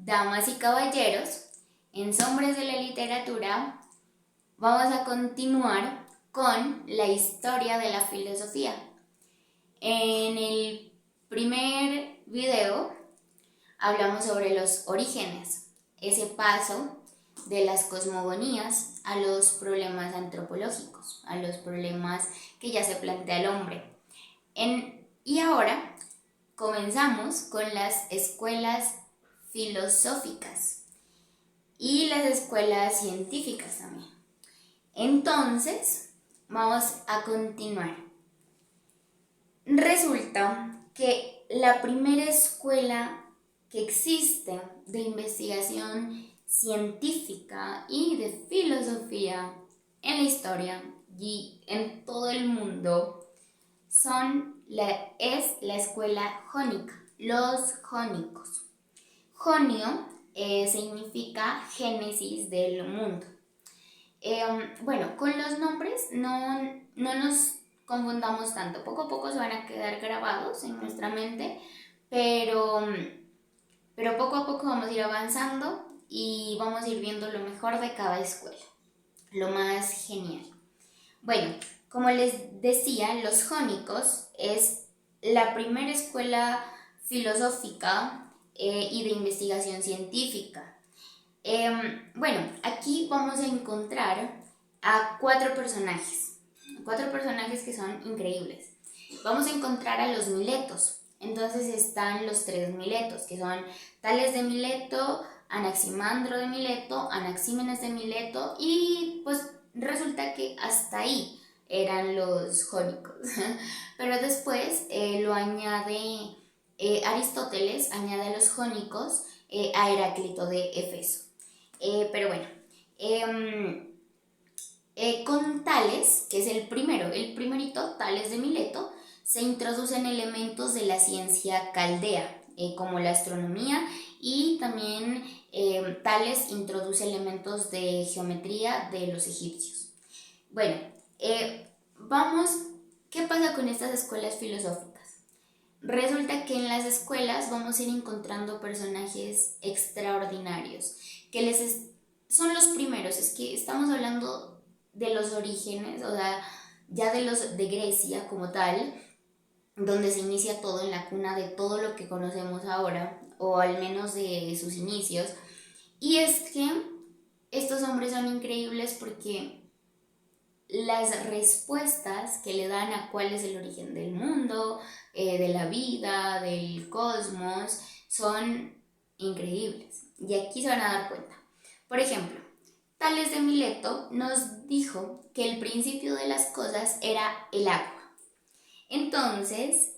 Damas y caballeros, en Sombras de la Literatura vamos a continuar con la historia de la filosofía. En el primer video hablamos sobre los orígenes, ese paso de las cosmogonías a los problemas antropológicos, a los problemas que ya se plantea el hombre. Y ahora comenzamos con las escuelas filosóficas y las escuelas científicas también. Entonces, vamos a continuar. Resulta que la primera escuela que existe de investigación científica y de filosofía en la historia y en todo el mundo es la escuela jónica, los jónicos. Jonio significa génesis del mundo. Bueno, con los nombres no nos confundamos tanto, poco a poco se van a quedar grabados en nuestra mente, pero poco a poco vamos a ir avanzando y vamos a ir viendo lo mejor de cada escuela, lo más genial. Bueno, como les decía, los jónicos es la primera escuela filosófica y de investigación científica. Bueno, aquí vamos a encontrar a cuatro personajes que son increíbles. Vamos a encontrar a los Miletos. Entonces están los tres Miletos, que son Tales de Mileto, Anaximandro de Mileto, Anaxímenes de Mileto, y pues resulta que hasta ahí eran los jónicos. Pero después lo añade Aristóteles, añade a los jónicos a Heráclito de Éfeso. Pero bueno, con Tales, que es el primerito, Tales de Mileto, se introducen elementos de la ciencia caldea, como la astronomía, y también Tales introduce elementos de geometría de los egipcios. Bueno, ¿qué pasa con estas escuelas filosóficas? Resulta que en las escuelas vamos a ir encontrando personajes extraordinarios, que son los primeros, es que estamos hablando de los orígenes, o sea, ya de Grecia como tal, donde se inicia todo, en la cuna de todo lo que conocemos ahora, o al menos de sus inicios. Y es que estos hombres son increíbles porque las respuestas que le dan a cuál es el origen del mundo, de la vida, del cosmos, son increíbles. Y aquí se van a dar cuenta. Por ejemplo, Tales de Mileto nos dijo que el principio de las cosas era el agua. Entonces,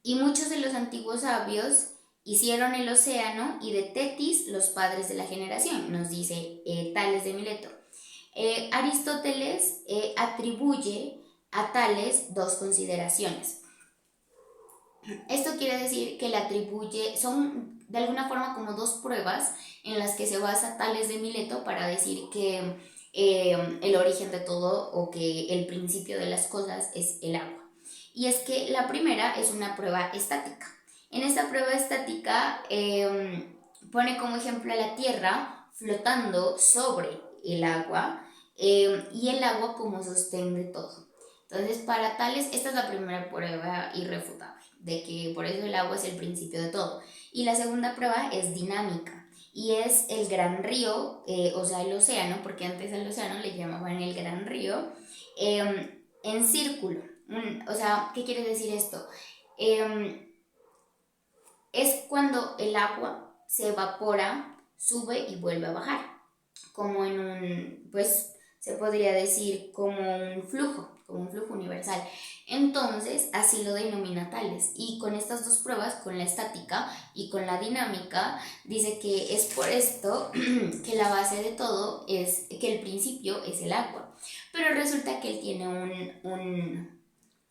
y muchos de los antiguos sabios hicieron el océano, y de Tetis los padres de la generación, nos dice Tales de Mileto. Aristóteles atribuye a Tales dos consideraciones. Esto quiere decir que le atribuye, son de alguna forma como dos pruebas en las que se basa Tales de Mileto para decir que el origen de todo, o que el principio de las cosas, es el agua. Y es que la primera es una prueba estática. En esta prueba estática pone como ejemplo a la Tierra flotando sobre el agua, y el agua como sostén de todo. Entonces, para Tales, esta es la primera prueba irrefutable, de que por eso el agua es el principio de todo. Y la segunda prueba es dinámica, y es el gran río, o sea, el océano, porque antes al océano le llamaban el gran río, en círculo. O sea, ¿qué quiere decir esto? Es cuando el agua se evapora, sube y vuelve a bajar, como en un, pues se podría decir como un flujo universal. Entonces, así lo denomina Tales. Y con estas dos pruebas, con la estática y con la dinámica, dice que es por esto que la base de todo es que el principio es el agua. Pero resulta que él tiene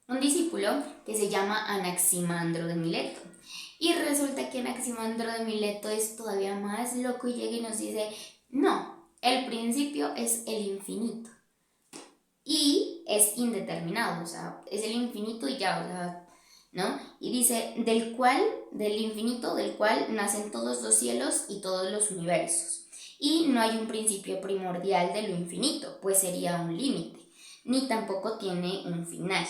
un discípulo que se llama Anaximandro de Mileto. Y resulta que Anaximandro de Mileto es todavía más loco y llega y nos dice, no, el principio es el infinito. Y es indeterminado, o sea, es el infinito y ya, o sea, ¿no? Y dice, del infinito, del cual nacen todos los cielos y todos los universos. Y no hay un principio primordial de lo infinito, pues sería un límite, ni tampoco tiene un final.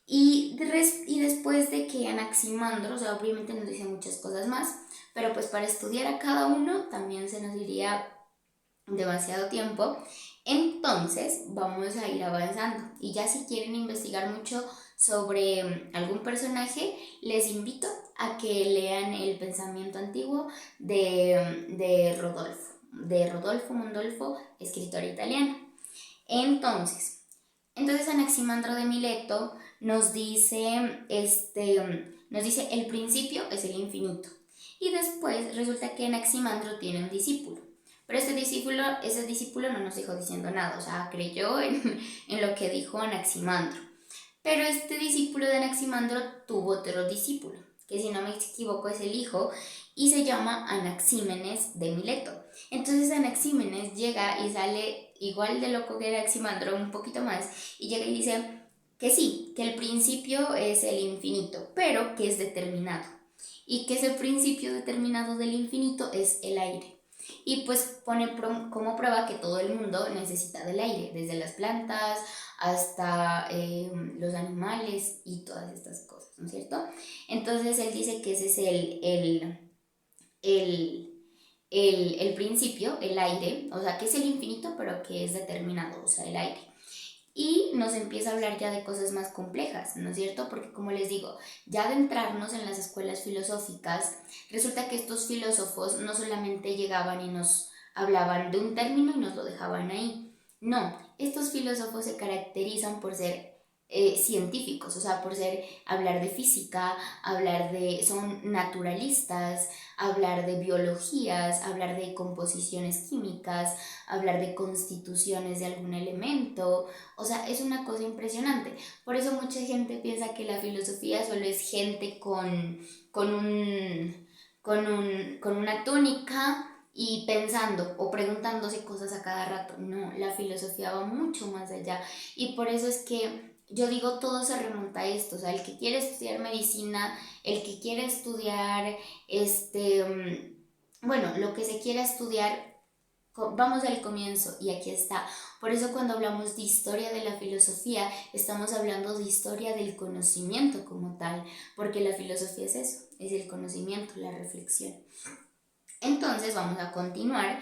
Y después de que Anaximandro, o sea, obviamente nos dice muchas cosas más, pero pues para estudiar a cada uno también se nos iría demasiado tiempo. Entonces vamos a ir avanzando. Y ya si quieren investigar mucho sobre algún personaje, les invito a que lean El pensamiento antiguo de Rodolfo Mondolfo, escritor italiano. Entonces Anaximandro de Mileto nos dice el principio es el infinito. Y después resulta que Anaximandro tiene un discípulo. Pero ese discípulo no nos dijo diciendo nada, o sea, creyó en lo que dijo Anaximandro. Pero este discípulo de Anaximandro tuvo otro discípulo, que si no me equivoco es el hijo, y se llama Anaxímenes de Mileto. Entonces Anaxímenes llega y sale igual de loco que Anaximandro, un poquito más, y llega y dice que sí, que el principio es el infinito, pero que es determinado, y que ese principio determinado del infinito es el aire. Y pues pone como prueba que todo el mundo necesita del aire, desde las plantas hasta los animales y todas estas cosas, ¿no es cierto? Entonces él dice que ese es el principio, el aire, o sea, que es el infinito, pero que es determinado, o sea, el aire. Y nos empieza a hablar ya de cosas más complejas, ¿no es cierto? Porque como les digo, ya de entrarnos en las escuelas filosóficas, resulta que estos filósofos no solamente llegaban y nos hablaban de un término y nos lo dejaban ahí. No, estos filósofos se caracterizan por ser científicos, o sea, hablar de física, son naturalistas, hablar de biologías, hablar de composiciones químicas, hablar de constituciones de algún elemento, o sea, es una cosa impresionante. Por eso mucha gente piensa que la filosofía solo es gente con una túnica y pensando o preguntándose cosas a cada rato. No, la filosofía va mucho más allá. Y por eso es que yo digo, todo se remonta a esto. O sea, el que quiere estudiar medicina, el que quiere estudiar, bueno, lo que se quiera estudiar, vamos al comienzo y aquí está. Por eso cuando hablamos de historia de la filosofía, estamos hablando de historia del conocimiento como tal, porque la filosofía es eso, es el conocimiento, la reflexión. Entonces vamos a continuar.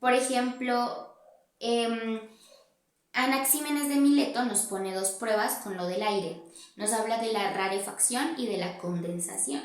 Por ejemplo, Anaxímenes de Mileto nos pone dos pruebas con lo del aire. Nos habla de la rarefacción y de la condensación.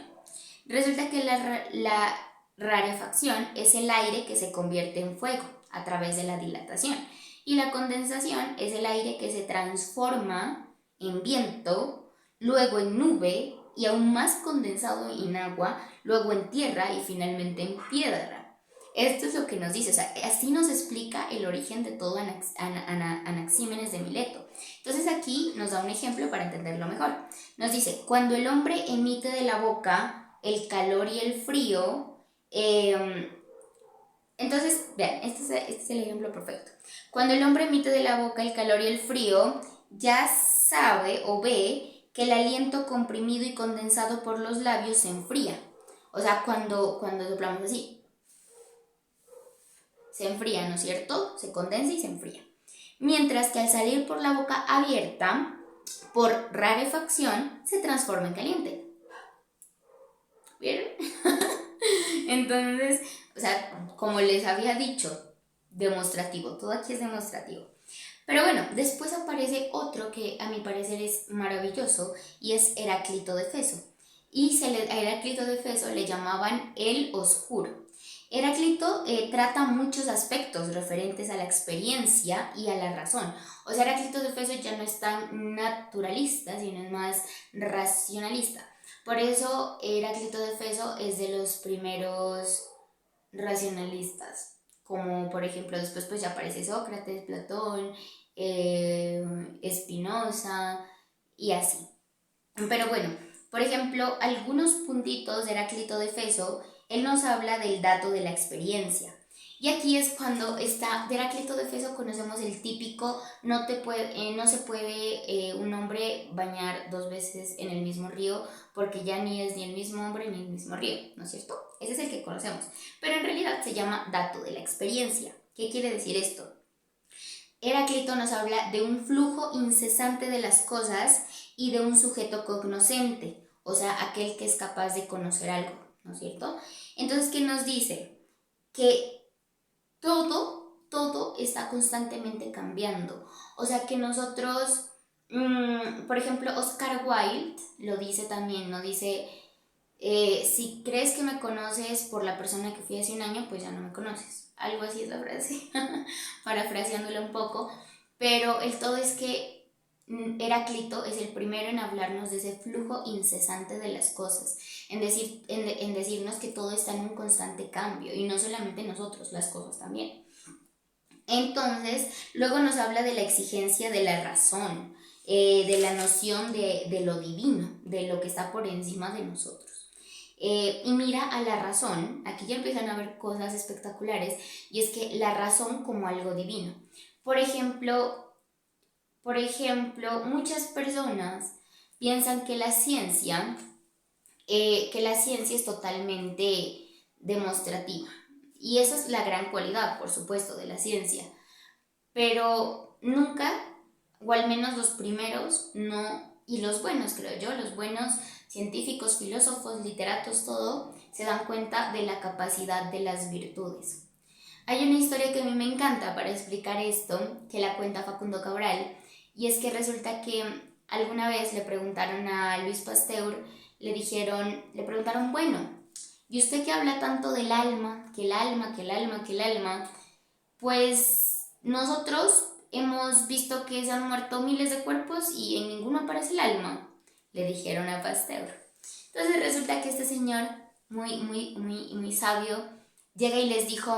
Resulta que la rarefacción es el aire que se convierte en fuego a través de la dilatación. Y la condensación es el aire que se transforma en viento, luego en nube y aún más condensado en agua, luego en tierra y finalmente en piedra. Esto es lo que nos dice, o sea, así nos explica el origen de todo Anaxímenes de Mileto. Entonces aquí nos da un ejemplo para entenderlo mejor. Nos dice, cuando el hombre emite de la boca el calor y el frío, entonces, vean, este es el ejemplo perfecto. Cuando el hombre emite de la boca el calor y el frío, ya sabe o ve que el aliento comprimido y condensado por los labios se enfría. O sea, cuando soplamos así, se enfría, ¿no es cierto? Se condensa y se enfría. Mientras que al salir por la boca abierta, por rarefacción, se transforma en caliente. ¿Vieron? Entonces, o sea, como les había dicho, demostrativo, todo aquí es demostrativo. Pero bueno, después aparece otro que a mi parecer es maravilloso y es Heráclito de Feso. Y a Heráclito de Feso le llamaban el oscuro. Heráclito trata muchos aspectos referentes a la experiencia y a la razón. O sea, Heráclito de Feso ya no es tan naturalista, sino es más racionalista. Por eso Heráclito de Feso es de los primeros racionalistas. Como por ejemplo después pues ya aparece Sócrates, Platón, Spinoza y así. Pero bueno, por ejemplo, algunos puntitos de Heráclito de Feso, él nos habla del dato de la experiencia. Y aquí es cuando está de Heráclito de Éfeso conocemos el típico, no se puede un hombre bañar dos veces en el mismo río porque ya ni es ni el mismo hombre ni el mismo río, ¿no es cierto? Ese es el que conocemos, pero en realidad se llama dato de la experiencia. ¿Qué quiere decir esto? Heráclito nos habla de un flujo incesante de las cosas y de un sujeto cognoscente, o sea, aquel que es capaz de conocer algo, ¿no es cierto? Entonces, ¿qué nos dice? Que todo está constantemente cambiando. O sea que nosotros, por ejemplo, Oscar Wilde lo dice también, ¿no? Dice, si crees que me conoces por la persona que fui hace un año, pues ya no me conoces. Algo así es la frase, parafraseándola un poco. Pero el todo es que Heráclito es el primero en hablarnos de ese flujo incesante de las cosas, en decirnos que todo está en un constante cambio, y no solamente nosotros, las cosas también. Entonces, luego nos habla de la exigencia de la razón, de la noción de lo divino, de lo que está por encima de nosotros. Y mira a la razón, aquí ya empiezan a ver cosas espectaculares, y es que la razón como algo divino. Por ejemplo, muchas personas piensan que la ciencia es totalmente demostrativa. Y esa es la gran cualidad, por supuesto, de la ciencia. Pero nunca, o al menos los primeros, no, y los buenos, creo yo, los buenos científicos, filósofos, literatos, todo, se dan cuenta de la capacidad de las virtudes. Hay una historia que a mí me encanta para explicar esto, que la cuenta Facundo Cabral, y es que resulta que alguna vez le preguntaron a Luis Pasteur, le preguntaron, bueno, ¿y usted que habla tanto del alma, que el alma, que el alma, que el alma? Pues nosotros hemos visto que se han muerto miles de cuerpos y en ninguno aparece el alma, le dijeron a Pasteur. Entonces resulta que este señor, muy sabio, llega y les dijo,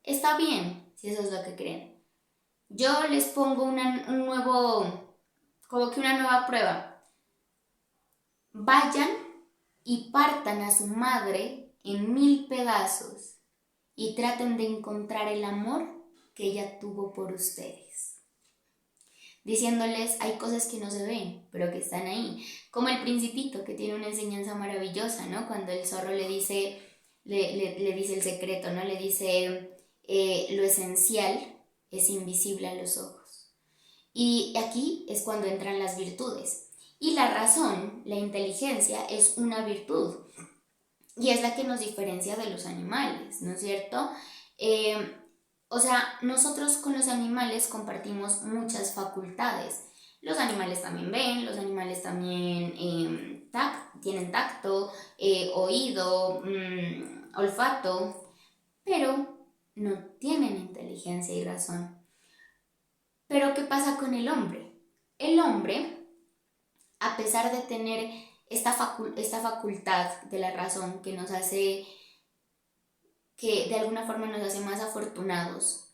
está bien, si eso es lo que creen. Yo les pongo como que una nueva prueba. Vayan y partan a su madre en 1000 pedazos y traten de encontrar el amor que ella tuvo por ustedes. Diciéndoles, hay cosas que no se ven, pero que están ahí. Como el Principito, que tiene una enseñanza maravillosa, ¿no? Cuando el zorro le dice el secreto, ¿no? Le dice, lo esencial es invisible a los ojos. Y aquí es cuando entran las virtudes. Y la razón, la inteligencia, es una virtud. Y es la que nos diferencia de los animales, ¿no es cierto? O sea, nosotros con los animales compartimos muchas facultades. Los animales también ven, los animales también tienen tacto, oído, olfato, pero no tienen inteligencia y razón. Pero ¿qué pasa con el hombre? El hombre, a pesar de tener esta facultad de la razón que nos hace, que de alguna forma nos hace más afortunados,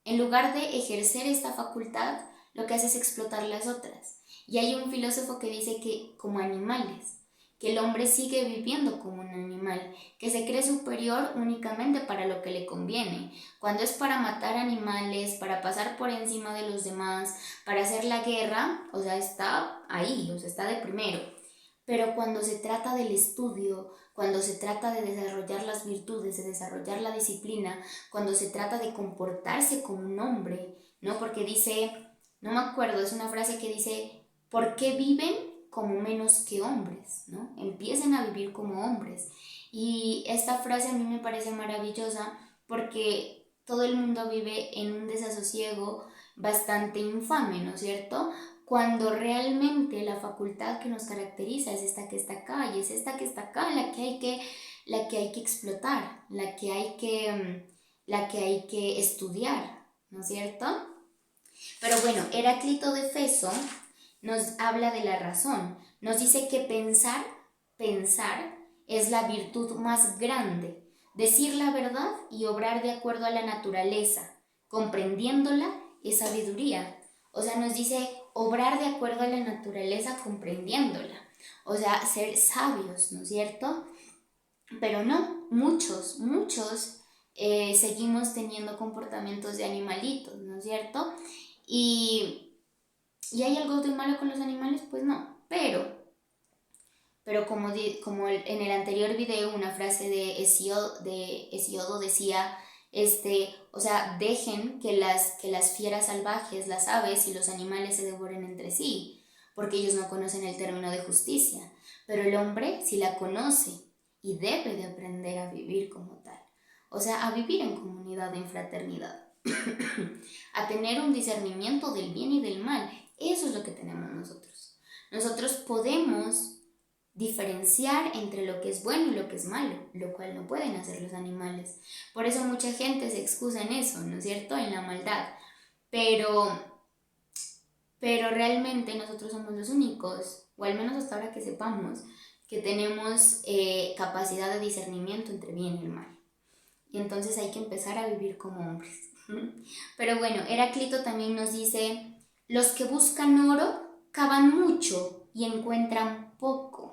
en lugar de ejercer esta facultad, lo que hace es explotar las otras. Y hay un filósofo que dice que como animales, que el hombre sigue viviendo como un animal, que se cree superior únicamente para lo que le conviene. Cuando es para matar animales, para pasar por encima de los demás, para hacer la guerra, o sea, está ahí, o sea, está de primero. Pero cuando se trata del estudio, cuando se trata de desarrollar las virtudes, de desarrollar la disciplina, cuando se trata de comportarse como un hombre, ¿no? Porque dice, no me acuerdo, es una frase que dice, ¿por qué viven como menos que hombres? ¿No? Empiecen a vivir como hombres. Y esta frase a mí me parece maravillosa porque todo el mundo vive en un desasosiego bastante infame, ¿no es cierto? Cuando realmente la facultad que nos caracteriza es esta que está acá, y es esta que está acá la que hay que explotar, la que hay que estudiar, ¿no es cierto? Pero bueno, Heráclito de Éfeso nos habla de la razón, nos dice que pensar es la virtud más grande, decir la verdad y obrar de acuerdo a la naturaleza, comprendiéndola es sabiduría. O sea, nos dice obrar de acuerdo a la naturaleza comprendiéndola, o sea, ser sabios, ¿no es cierto? Pero no, muchos seguimos teniendo comportamientos de animalitos, ¿no es cierto? ¿Y hay algo de malo con los animales? Pues no, pero como en el anterior video una frase de Hesiodo decía, o sea, dejen que las fieras salvajes, las aves y los animales se devoren entre sí, porque ellos no conocen el término de justicia, pero el hombre sí la conoce y debe de aprender a vivir como tal, o sea, a vivir en comunidad, en fraternidad, a tener un discernimiento del bien y del mal. Eso es lo que tenemos nosotros. Nosotros podemos diferenciar entre lo que es bueno y lo que es malo, lo cual no pueden hacer los animales. Por eso mucha gente se excusa en eso, ¿no es cierto? En la maldad. Pero, pero realmente nosotros somos los únicos, o al menos hasta ahora que sepamos, que tenemos capacidad de discernimiento entre bien y el mal. Y entonces hay que empezar a vivir como hombres. Pero bueno, Heráclito también nos dice, los que buscan oro cavan mucho y encuentran poco.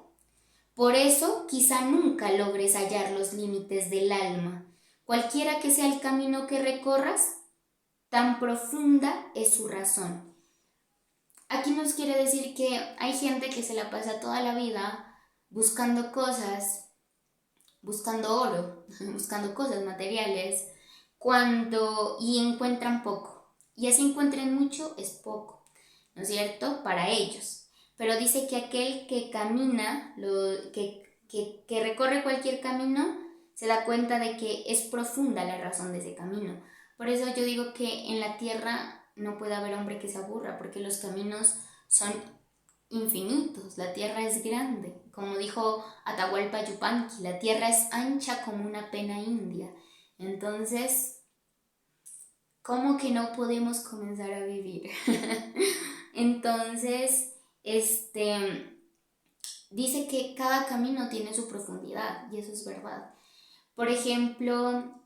Por eso quizá nunca logres hallar los límites del alma. Cualquiera que sea el camino que recorras, tan profunda es su razón. Aquí nos quiere decir que hay gente que se la pasa toda la vida buscando cosas, buscando oro, buscando cosas materiales, y encuentran poco. Y así encuentren mucho es poco, ¿no es cierto? Para ellos. Pero dice que aquel que camina, que recorre cualquier camino, se da cuenta de que es profunda la razón de ese camino. Por eso yo digo que en la tierra no puede haber hombre que se aburra, porque los caminos son infinitos, la tierra es grande. Como dijo Atahualpa Yupanqui, la tierra es ancha como una pena india. Entonces, ¿cómo que no podemos comenzar a vivir? Entonces, dice que cada camino tiene su profundidad, y eso es verdad. Por ejemplo,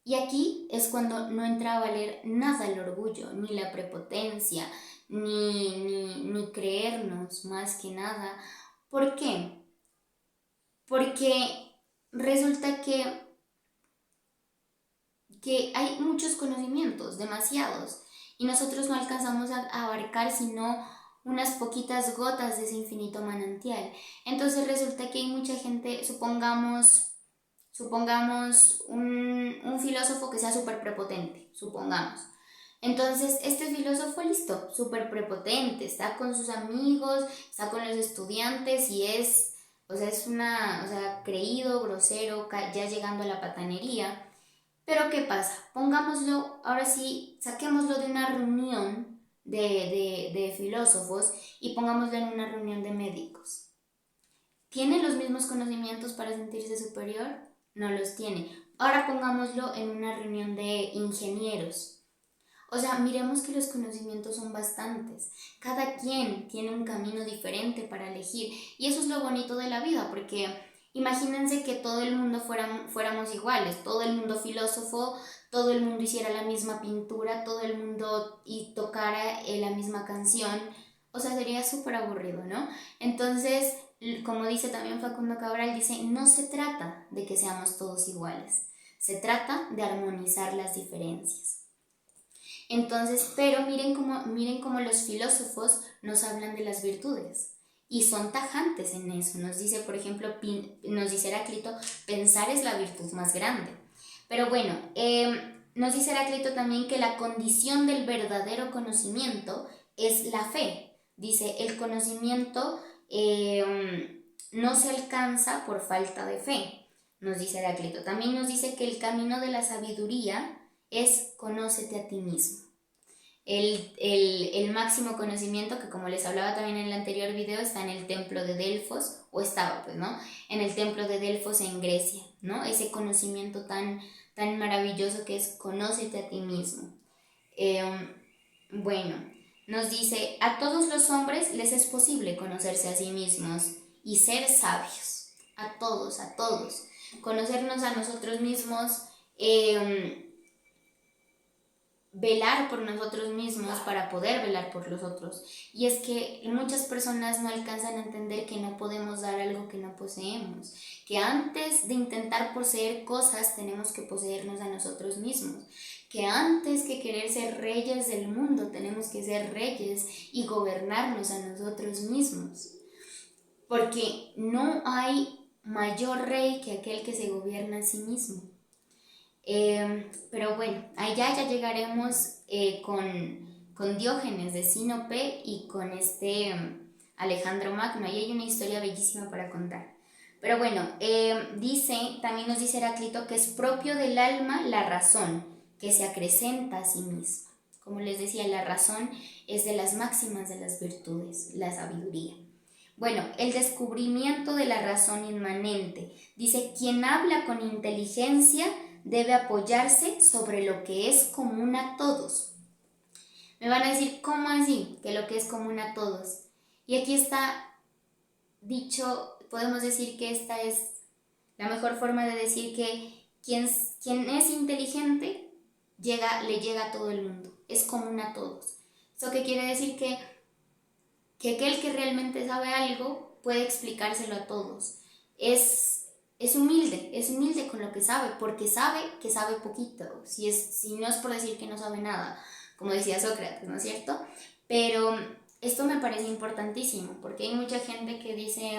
y aquí es cuando no entra a valer nada el orgullo, ni la prepotencia, ni creernos más que nada. ¿Por qué? Porque resulta que hay muchos conocimientos, demasiados, y nosotros no alcanzamos a abarcar sino unas poquitas gotas de ese infinito manantial. Entonces resulta que hay mucha gente, supongamos un filósofo que sea súper prepotente, supongamos. Entonces, este filósofo, listo, súper prepotente, está con sus amigos, está con los estudiantes y o sea, creído, grosero, ya llegando a la patanería. Pero ¿qué pasa? Pongámoslo, ahora sí, saquémoslo de una reunión de filósofos y pongámoslo en una reunión de médicos. ¿Tiene los mismos conocimientos para sentirse superior? No los tiene. Ahora pongámoslo en una reunión de ingenieros. O sea, miremos que los conocimientos son bastantes. Cada quien tiene un camino diferente para elegir. Y eso es lo bonito de la vida, porque imagínense que todo el mundo fuéramos iguales, todo el mundo filósofo, todo el mundo hiciera la misma pintura, todo el mundo tocara la misma canción. O sea, sería súper aburrido, ¿no? Entonces, como dice también Facundo Cabral, dice, no se trata de que seamos todos iguales, se trata de armonizar las diferencias. Entonces, pero miren cómo los filósofos nos hablan de las virtudes y son tajantes en eso. Nos dice, por ejemplo, nos dice Heráclito, pensar es la virtud más grande. Pero bueno, nos dice Heráclito también que la condición del verdadero conocimiento es la fe. Dice, el conocimiento no se alcanza por falta de fe, nos dice Heráclito. También nos dice que el camino de la sabiduría es conócete a ti mismo. El máximo conocimiento, que como les hablaba también en el anterior video, está en el templo de Delfos, o estaba pues, ¿no? En el templo de Delfos en Grecia, ¿no? Ese conocimiento tan maravilloso que es conócete a ti mismo. Bueno, nos dice, a todos los hombres les es posible conocerse a sí mismos y ser sabios. A todos. Conocernos a nosotros mismos velar por nosotros mismos para poder velar por los otros. Y es que muchas personas no alcanzan a entender que no podemos dar algo que no poseemos, que antes de intentar poseer cosas tenemos que poseernos a nosotros mismos, que antes que querer ser reyes del mundo tenemos que ser reyes y gobernarnos a nosotros mismos, porque no hay mayor rey que aquel que se gobierna a sí mismo. Pero bueno, allá ya llegaremos con Diógenes de Sinope y con Alejandro Magno. Ahí hay una historia bellísima para contar. Pero bueno, también nos dice Heráclito que es propio del alma la razón, que se acrecenta a sí misma. Como les decía, la razón es de las máximas de las virtudes, la sabiduría. Bueno, el descubrimiento de la razón inmanente. Dice, quien habla con inteligencia debe apoyarse sobre lo que es común a todos. Me van a decir, ¿cómo así? Que lo que es común a todos. Y aquí está dicho, podemos decir que esta es la mejor forma de decir que quien es inteligente le llega a todo el mundo, es común a todos. ¿Eso qué quiere decir? Que aquel que realmente sabe algo puede explicárselo a todos. Es humilde con lo que sabe, porque sabe que sabe poquito, si no es por decir que no sabe nada, como decía Sócrates, ¿no es cierto? Pero esto me parece importantísimo, porque hay mucha gente que dice,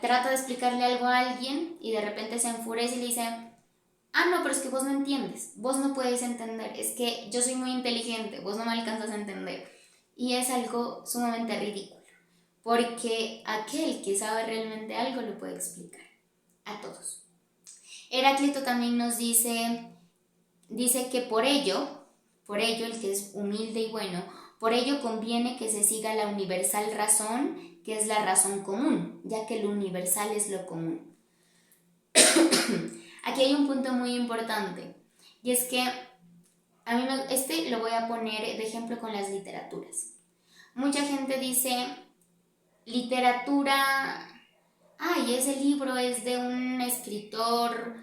trata de explicarle algo a alguien y de repente se enfurece y le dice, no, pero es que vos no entiendes, vos no puedes entender, es que yo soy muy inteligente, vos no me alcanzas a entender. Y es algo sumamente ridículo, porque aquel que sabe realmente algo lo puede explicar a todos. Heráclito también nos dice que por ello el que es humilde y bueno, por ello conviene que se siga la universal razón, que es la razón común, ya que lo universal es lo común. Aquí hay un punto muy importante, y es que a mí lo voy a poner de ejemplo con las literaturas. Mucha gente dice, literatura, ese libro es de un escritor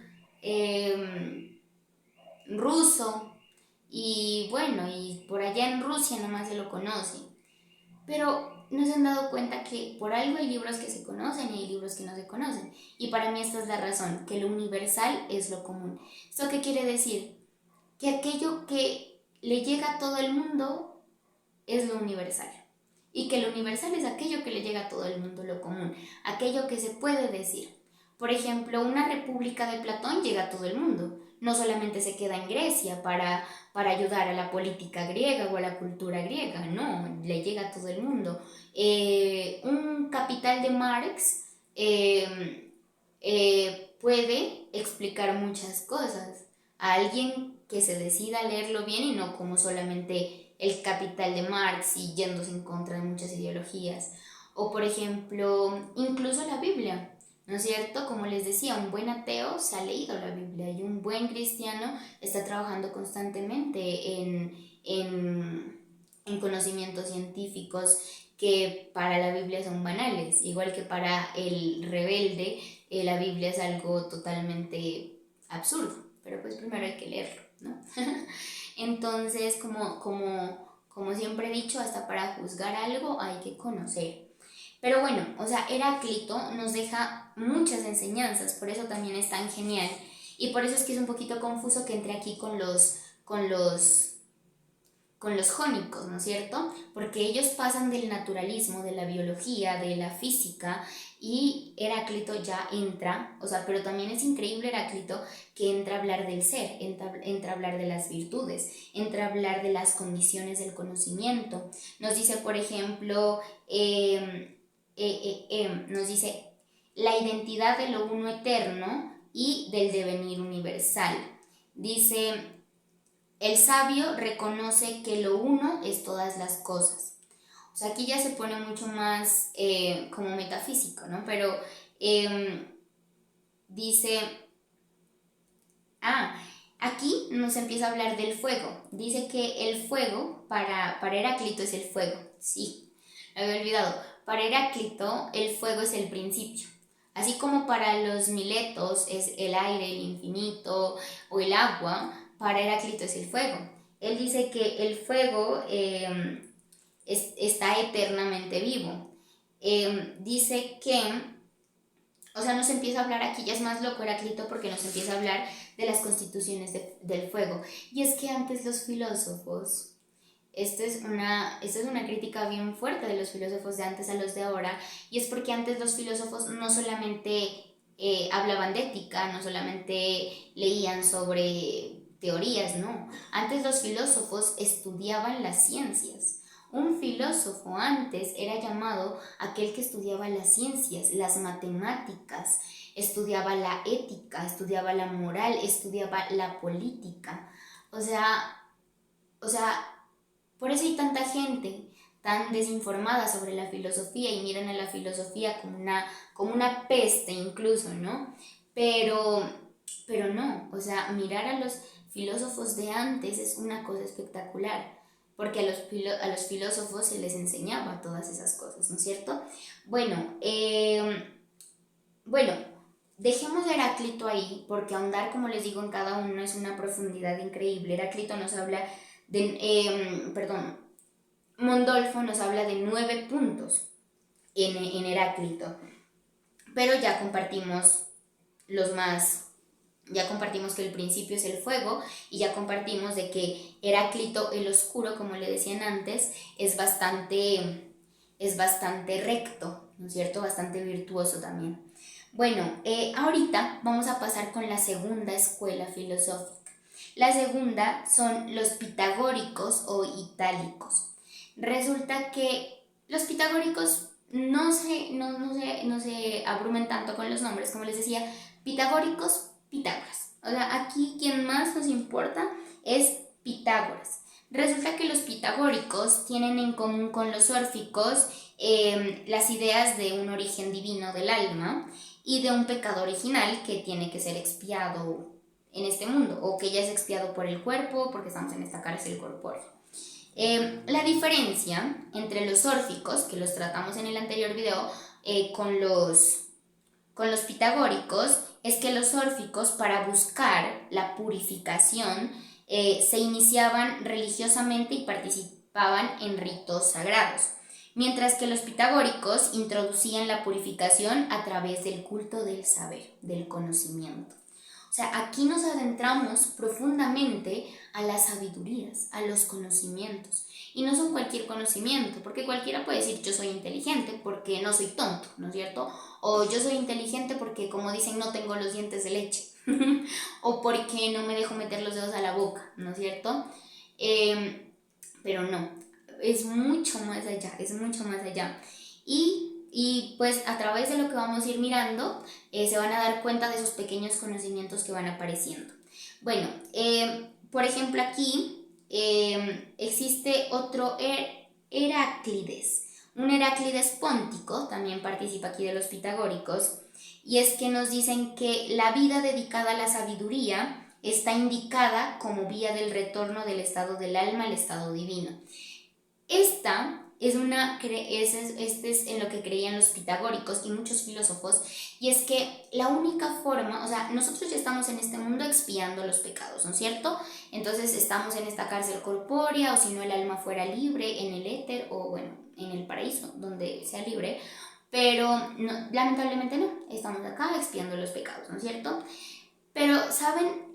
ruso, y bueno, y por allá en Rusia nomás se lo conoce. Pero no se han dado cuenta que por algo hay libros que se conocen y hay libros que no se conocen. Y para mí esta es la razón, que lo universal es lo común. ¿Esto qué quiere decir? Que aquello que le llega a todo el mundo es lo universal. Y que lo universal es aquello que le llega a todo el mundo, lo común, aquello que se puede decir. Por ejemplo, una república de Platón llega a todo el mundo. No solamente se queda en Grecia para ayudar a la política griega o a la cultura griega, no, le llega a todo el mundo. Un Capital de Marx puede explicar muchas cosas a alguien que se decida a leerlo bien y no como solamente el Capital de Marx y yéndose en contra de muchas ideologías. O por ejemplo, incluso la Biblia, ¿no es cierto? Como les decía, un buen ateo se ha leído la Biblia y un buen cristiano está trabajando constantemente en conocimientos científicos que para la Biblia son banales, igual que para el rebelde la Biblia es algo totalmente absurdo, pero pues primero hay que leerlo, ¿no? Entonces, como siempre he dicho, hasta para juzgar algo hay que conocer. Pero bueno, o sea, Heráclito nos deja muchas enseñanzas, por eso también es tan genial. Y por eso es que es un poquito confuso que entre aquí con los jónicos, ¿no es cierto? Porque ellos pasan del naturalismo, de la biología, de la física, y Heráclito ya entra, o sea, pero también es increíble Heráclito que entra a hablar del ser, entra a hablar de las virtudes, entra a hablar de las condiciones del conocimiento. Nos dice, por ejemplo, nos dice la identidad de lo uno eterno y del devenir universal. Dice, el sabio reconoce que lo uno es todas las cosas. O sea, aquí ya se pone mucho más como metafísico, ¿no? Pero dice, aquí nos empieza a hablar del fuego. Dice que el fuego, para Heráclito es el fuego. Sí, lo había olvidado. Para Heráclito el fuego es el principio. Así como para los miletos es el aire, el infinito o el agua, para Heráclito es el fuego. él dice que el fuego está eternamente vivo. Dice que, o sea, nos empieza a hablar aquí, ya es más loco Heráclito porque nos empieza a hablar de las constituciones del fuego. Y es que antes los filósofos, esta es una crítica bien fuerte de los filósofos de antes a los de ahora, y es porque antes los filósofos no solamente hablaban de ética, no solamente leían sobre teorías, no. Antes los filósofos estudiaban las ciencias. Un filósofo antes era llamado aquel que estudiaba las ciencias, las matemáticas, estudiaba la ética, estudiaba la moral, estudiaba la política. O sea, o sea, por eso hay tanta gente tan desinformada sobre la filosofía y miran a la filosofía como una peste incluso, ¿no? Pero, pero no, o sea, mirar a los filósofos de antes es una cosa espectacular, porque a los filósofos se les enseñaba todas esas cosas, ¿no es cierto? Bueno, bueno, dejemos a Heráclito ahí, porque ahondar, como les digo, en cada uno es una profundidad increíble. Heráclito nos habla perdón, Mondolfo nos habla de 9 puntos en Heráclito, pero ya compartimos los más, ya compartimos que el principio es el fuego y ya compartimos de que Heráclito el oscuro, como le decían antes, es bastante recto, ¿no es cierto? Bastante virtuoso también. Bueno, ahorita vamos a pasar con la segunda escuela filosófica. La segunda son los pitagóricos o itálicos. Resulta que los pitagóricos no se abrumen tanto con los nombres, como les decía, pitagóricos, Pitágoras. O sea, aquí quien más nos importa es Pitágoras. Resulta que los pitagóricos tienen en común con los órficos las ideas de un origen divino del alma y de un pecado original que tiene que ser expiado en este mundo, o que ya es expiado por el cuerpo porque estamos en esta cárcel corpórea. La diferencia entre los órficos, que los tratamos en el anterior video, con los pitagóricos, es que los órficos, para buscar la purificación, se iniciaban religiosamente y participaban en ritos sagrados, mientras que los pitagóricos introducían la purificación a través del culto del saber, del conocimiento. O sea, aquí nos adentramos profundamente a las sabidurías, a los conocimientos. Y no son cualquier conocimiento, porque cualquiera puede decir yo soy inteligente porque no soy tonto, ¿no es cierto? O yo soy inteligente porque, como dicen, no tengo los dientes de leche. O porque no me dejo meter los dedos a la boca, ¿no es cierto? Pero no, es mucho más allá, es mucho más allá. Y pues a través de lo que vamos a ir mirando, se van a dar cuenta de esos pequeños conocimientos que van apareciendo. Bueno, por ejemplo aquí existe otro Heráclides. Un Heráclides póntico, también participa aquí de los pitagóricos, y es que nos dicen que la vida dedicada a la sabiduría está indicada como vía del retorno del estado del alma al estado divino. Este es en lo que creían los pitagóricos y muchos filósofos, y es que la única forma, o sea, nosotros ya estamos en este mundo expiando los pecados, ¿no es cierto? Entonces estamos en esta cárcel corpórea, o si no el alma fuera libre en el éter, o bueno, en el paraíso, donde sea libre, pero no, lamentablemente no, estamos acá expiando los pecados, ¿no es cierto? Pero, ¿saben?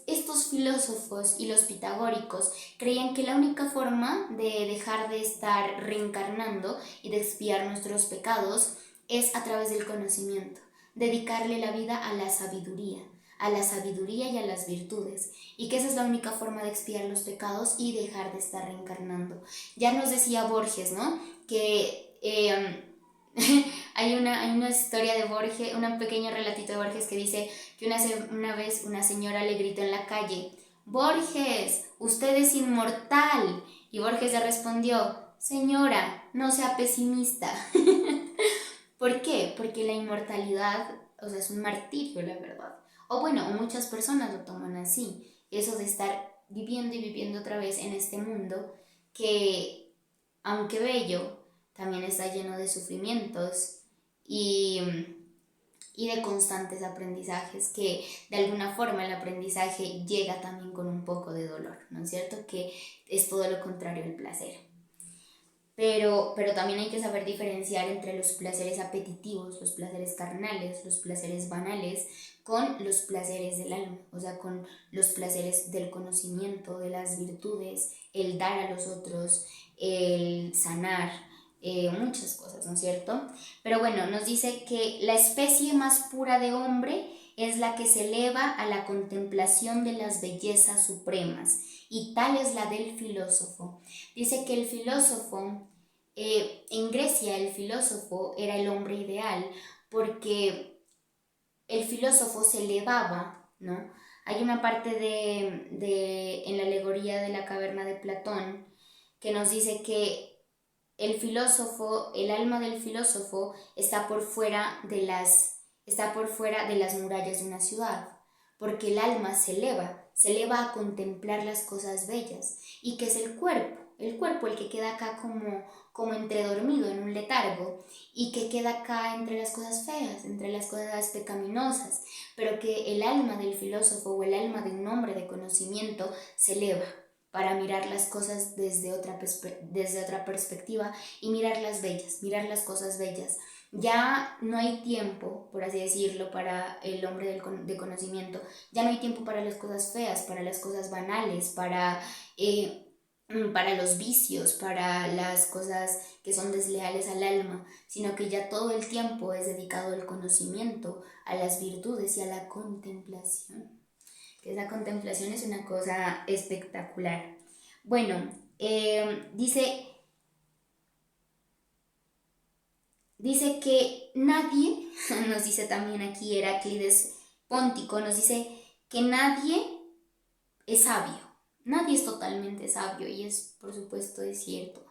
Estos filósofos y los pitagóricos creían que la única forma de dejar de estar reencarnando y de expiar nuestros pecados es a través del conocimiento, dedicarle la vida a la sabiduría y a las virtudes, y que esa es la única forma de expiar los pecados y dejar de estar reencarnando. Ya nos decía Borges, ¿no? Que hay una historia de Borges, un pequeño relatito de Borges que dice que una vez una señora le gritó en la calle: Borges, usted es inmortal. Y Borges le respondió: señora, no sea pesimista. ¿Por qué? Porque la inmortalidad, o sea, es un martirio, la verdad. O bueno, muchas personas lo toman así. Eso de estar viviendo y viviendo otra vez en este mundo que, aunque bello, también está lleno de sufrimientos y y de constantes aprendizajes, que de alguna forma el aprendizaje llega también con un poco de dolor, ¿no es cierto? Que es todo lo contrario al placer. Pero también hay que saber diferenciar entre los placeres apetitivos, los placeres carnales, los placeres banales, con los placeres del alma, o sea, con los placeres del conocimiento, de las virtudes, el dar a los otros, el sanar, muchas cosas, ¿no es cierto? Pero bueno, nos dice que la especie más pura de hombre es la que se eleva a la contemplación de las bellezas supremas, y tal es la del filósofo. Dice que el filósofo, en Grecia el filósofo era el hombre ideal porque el filósofo se elevaba, ¿no? Hay una parte en la alegoría de la caverna de Platón que nos dice que el filósofo, el alma del filósofo está por fuera de las murallas de una ciudad, porque el alma se eleva a contemplar las cosas bellas, y que es el cuerpo el que queda acá como entre dormido en un letargo, y que queda acá entre las cosas feas, entre las cosas pecaminosas, pero que el alma del filósofo o el alma de un hombre de conocimiento se eleva para mirar las cosas desde otra perspectiva y mirar las bellas, mirar las cosas bellas. Ya no hay tiempo, por así decirlo, para el hombre de conocimiento, ya no hay tiempo para las cosas feas, para las cosas banales, para los vicios, para las cosas que son desleales al alma, sino que ya todo el tiempo es dedicado al conocimiento, a las virtudes y a la contemplación. Que esa contemplación es una cosa espectacular. Bueno, dice que nadie, nos dice también aquí Heráclides Póntico, nos dice que nadie es sabio. Nadie es totalmente sabio, y por supuesto, es cierto.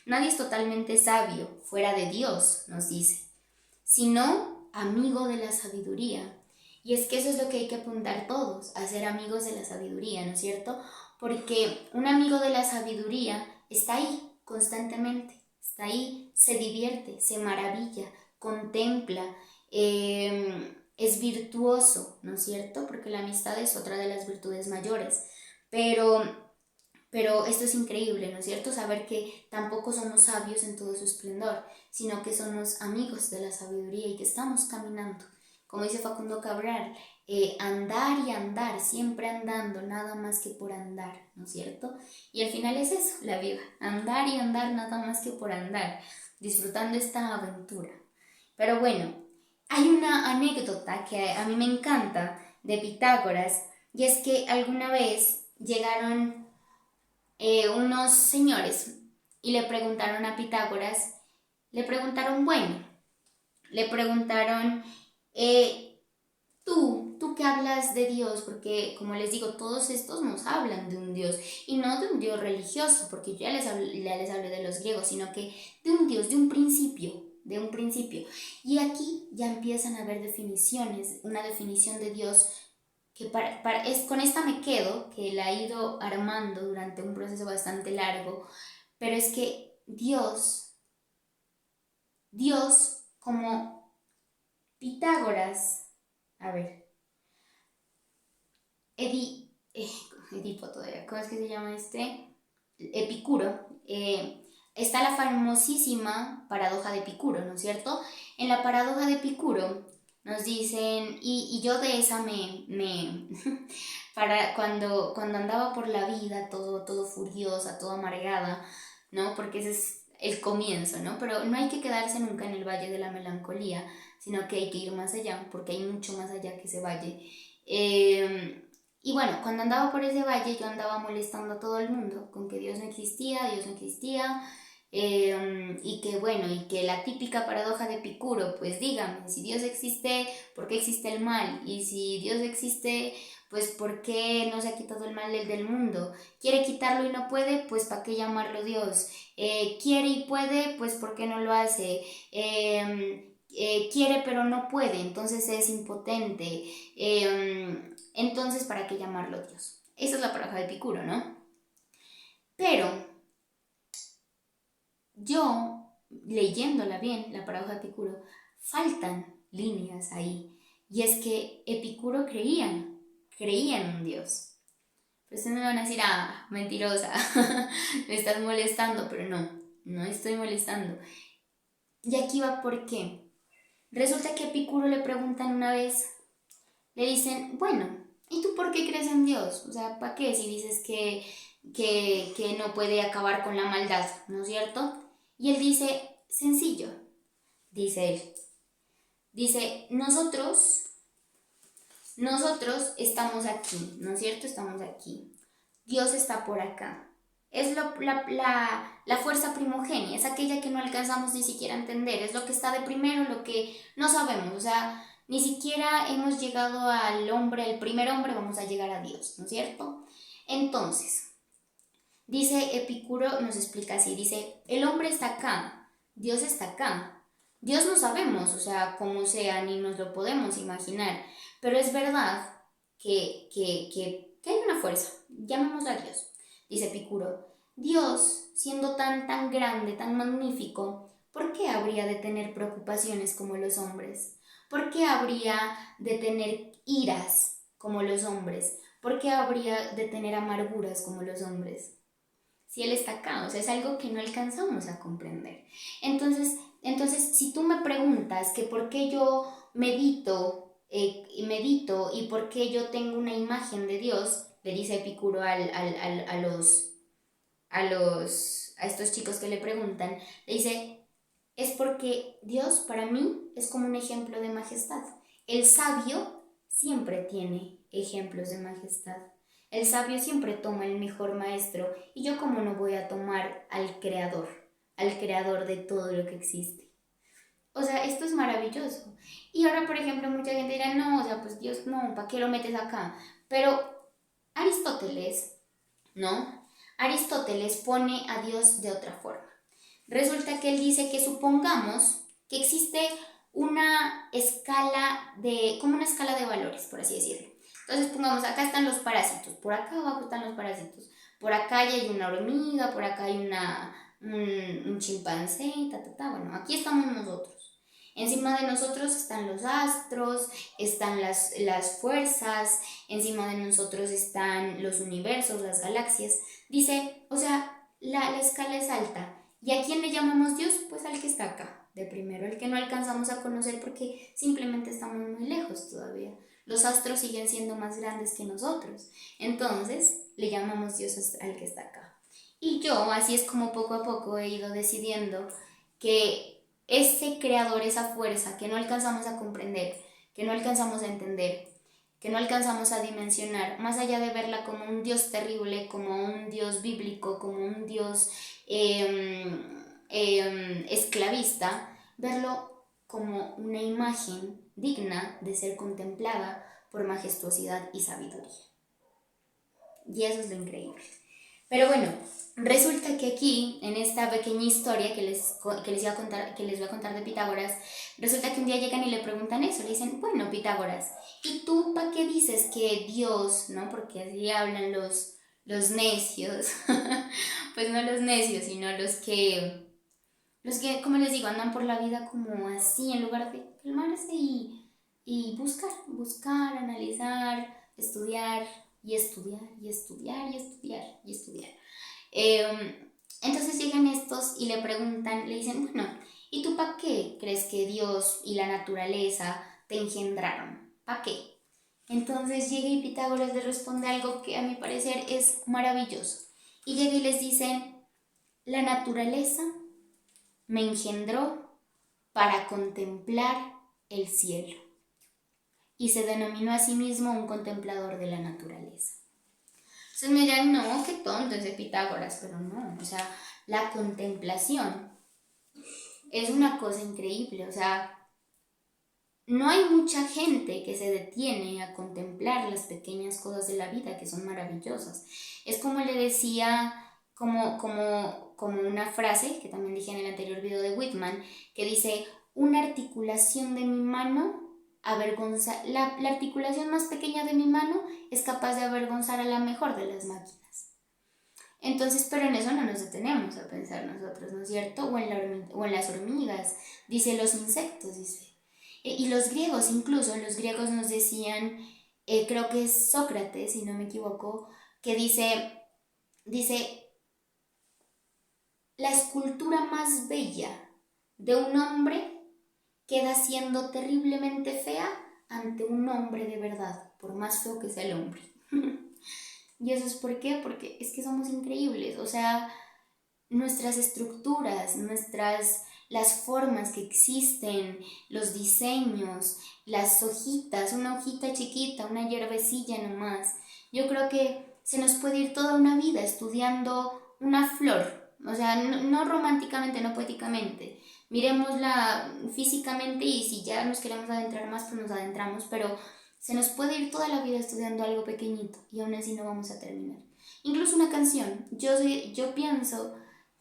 Nadie es totalmente sabio fuera de Dios, nos dice, sino amigo de la sabiduría. Y es que eso es lo que hay que apuntar todos, a ser amigos de la sabiduría, ¿no es cierto? Porque un amigo de la sabiduría está ahí constantemente, está ahí, se divierte, se maravilla, contempla, es virtuoso, ¿no es cierto? Porque la amistad es otra de las virtudes mayores. Pero, pero esto es increíble, ¿no es cierto? Saber que tampoco somos sabios en todo su esplendor, sino que somos amigos de la sabiduría y que estamos caminando. Como dice Facundo Cabral, andar y andar, siempre andando, nada más que por andar, ¿no es cierto? Y al final es eso, la vida, andar y andar, nada más que por andar, disfrutando esta aventura. Pero bueno, hay una anécdota que a mí me encanta de Pitágoras, y es que alguna vez llegaron unos señores y le preguntaron a Pitágoras, bueno, le preguntaron, tú que hablas de Dios, porque como les digo, todos estos nos hablan de un Dios, y no de un Dios religioso, porque yo ya les hablé de los griegos, sino que de un Dios, de un principio. Y aquí ya empiezan a haber definiciones, una definición de Dios que con esta me quedo, que la he ido armando durante un proceso bastante largo, pero es que Dios como Pitágoras, a ver, Edipo todavía, ¿cómo es que se llama este? Epicuro. Está la famosísima paradoja de Epicuro, ¿no es cierto? En la paradoja de Epicuro nos dicen, y yo de esa para cuando andaba por la vida todo furiosa, todo amargada, ¿no? Porque ese es el comienzo, ¿no? Pero no hay que quedarse nunca en el valle de la melancolía, sino que hay que ir más allá, porque hay mucho más allá que ese valle. Y bueno, cuando andaba por ese valle yo andaba molestando a todo el mundo con que Dios no existía, y que bueno, y que la típica paradoja de Epicuro, pues dígame, si Dios existe, ¿por qué existe el mal? Y si Dios existe, pues ¿por qué no se ha quitado el mal del mundo? ¿Quiere quitarlo y no puede? Pues ¿para qué llamarlo Dios? ¿Quiere y puede? Pues ¿por qué no lo hace? Quiere pero no puede, entonces es impotente. Entonces, ¿para qué llamarlo Dios? Esa es la paradoja de Epicuro, ¿no? Pero yo, leyéndola bien, la paradoja de Epicuro, faltan líneas ahí. Y es que Epicuro creía en un Dios. Pues ustedes me van a decir, mentirosa, me estás molestando, pero no estoy molestando. Y aquí va por qué. Resulta que a Epicuro le preguntan una vez, le dicen, bueno, ¿y tú por qué crees en Dios? O sea, ¿para qué si dices que no puede acabar con la maldad, ¿no es cierto? Y él dice, sencillo, dice él. Dice, nosotros estamos aquí, ¿no es cierto? Estamos aquí. Dios está por acá. Es la fuerza primogénia, es aquella que no alcanzamos ni siquiera a entender, es lo que está de primero, lo que no sabemos, o sea, ni siquiera hemos llegado al hombre, el primer hombre, vamos a llegar a Dios, ¿no es cierto? Entonces, dice Epicuro, nos explica así, dice, el hombre está acá, Dios está acá. Dios no sabemos, o sea, cómo sea, ni nos lo podemos imaginar, pero es verdad que hay una fuerza, llamémosla Dios. Dice Epicuro, Dios, siendo tan grande, tan magnífico, ¿por qué habría de tener preocupaciones como los hombres? ¿Por qué habría de tener iras como los hombres? ¿Por qué habría de tener amarguras como los hombres? Si Él está acá, o sea, es algo que no alcanzamos a comprender. Entonces si tú me preguntas que por qué yo medito y por qué yo tengo una imagen de Dios, le dice Epicuro a estos chicos que le preguntan, le dice, es porque Dios para mí es como un ejemplo de majestad. El sabio siempre tiene ejemplos de majestad. El sabio siempre toma el mejor maestro y yo como no voy a tomar al creador de todo lo que existe. O sea, esto es maravilloso. Y ahora, por ejemplo, mucha gente dirá, no, o sea, pues Dios no, ¿para qué lo metes acá? Pero Aristóteles, ¿no? Aristóteles pone a Dios de otra forma. Resulta que él dice que supongamos que existe una escala como una escala de valores, por así decirlo. Entonces pongamos, acá están los parásitos, por acá abajo están los parásitos, por acá ya hay una hormiga, por acá hay un chimpancé, bueno, aquí estamos nosotros. Encima de nosotros están los astros, están las fuerzas, encima de nosotros están los universos, las galaxias. Dice, o sea, la escala es alta. ¿Y a quién le llamamos Dios? Pues al que está acá, de primero, el que no alcanzamos a conocer porque simplemente estamos muy lejos todavía. Los astros siguen siendo más grandes que nosotros. Entonces, le llamamos Dios al que está acá. Y yo, así es como poco a poco he ido decidiendo que ese creador, esa fuerza que no alcanzamos a comprender, que no alcanzamos a entender, que no alcanzamos a dimensionar, más allá de verla como un Dios terrible, como un Dios bíblico, como un Dios esclavista, verlo como una imagen digna de ser contemplada por majestuosidad y sabiduría. Y eso es lo increíble. Pero bueno, resulta que aquí, en esta pequeña historia que les voy a contar de Pitágoras, resulta que un día llegan y le preguntan eso, le dicen, bueno, Pitágoras, ¿y tú para qué dices que Dios, no? Porque así hablan los necios, pues no los necios, sino los que, como les digo, andan por la vida como así, en lugar de calmarse y buscar, analizar, estudiar y estudiar y estudiar y estudiar y estudiar. Entonces llegan estos y le preguntan, le dicen, bueno, ¿y tú para qué crees que Dios y la naturaleza te engendraron? ¿Para qué? Entonces llega y Pitágoras le responde algo que a mi parecer es maravilloso. Y llega y les dice, la naturaleza me engendró para contemplar el cielo. Y se denominó a sí mismo un contemplador de la naturaleza. Entonces me dirán, no, qué tonto ese Pitágoras, pero no, o sea, la contemplación es una cosa increíble, o sea, no hay mucha gente que se detiene a contemplar las pequeñas cosas de la vida que son maravillosas. Es como le decía, como una frase que también dije en el anterior video de Whitman, que dice, una articulación de mi mano la articulación más pequeña de mi mano es capaz de avergonzar a la mejor de las máquinas. Entonces, pero en eso no nos detenemos a pensar nosotros, ¿no es cierto? O en las hormigas, dice los insectos, dice. Y los griegos nos decían, creo que es Sócrates, si no me equivoco, que dice, la escultura más bella de un hombre queda siendo terriblemente fea ante un hombre de verdad, por más feo que sea el hombre. ¿Y eso es por qué? Porque es que somos increíbles, o sea, nuestras estructuras, las formas que existen, los diseños, las hojitas, una hojita chiquita, una hierbecilla nomás. Yo creo que se nos puede ir toda una vida estudiando una flor, o sea, no románticamente, no poéticamente. Miremosla físicamente y si ya nos queremos adentrar más, pues nos adentramos, pero se nos puede ir toda la vida estudiando algo pequeñito y aún así no vamos a terminar. Incluso una canción. Yo pienso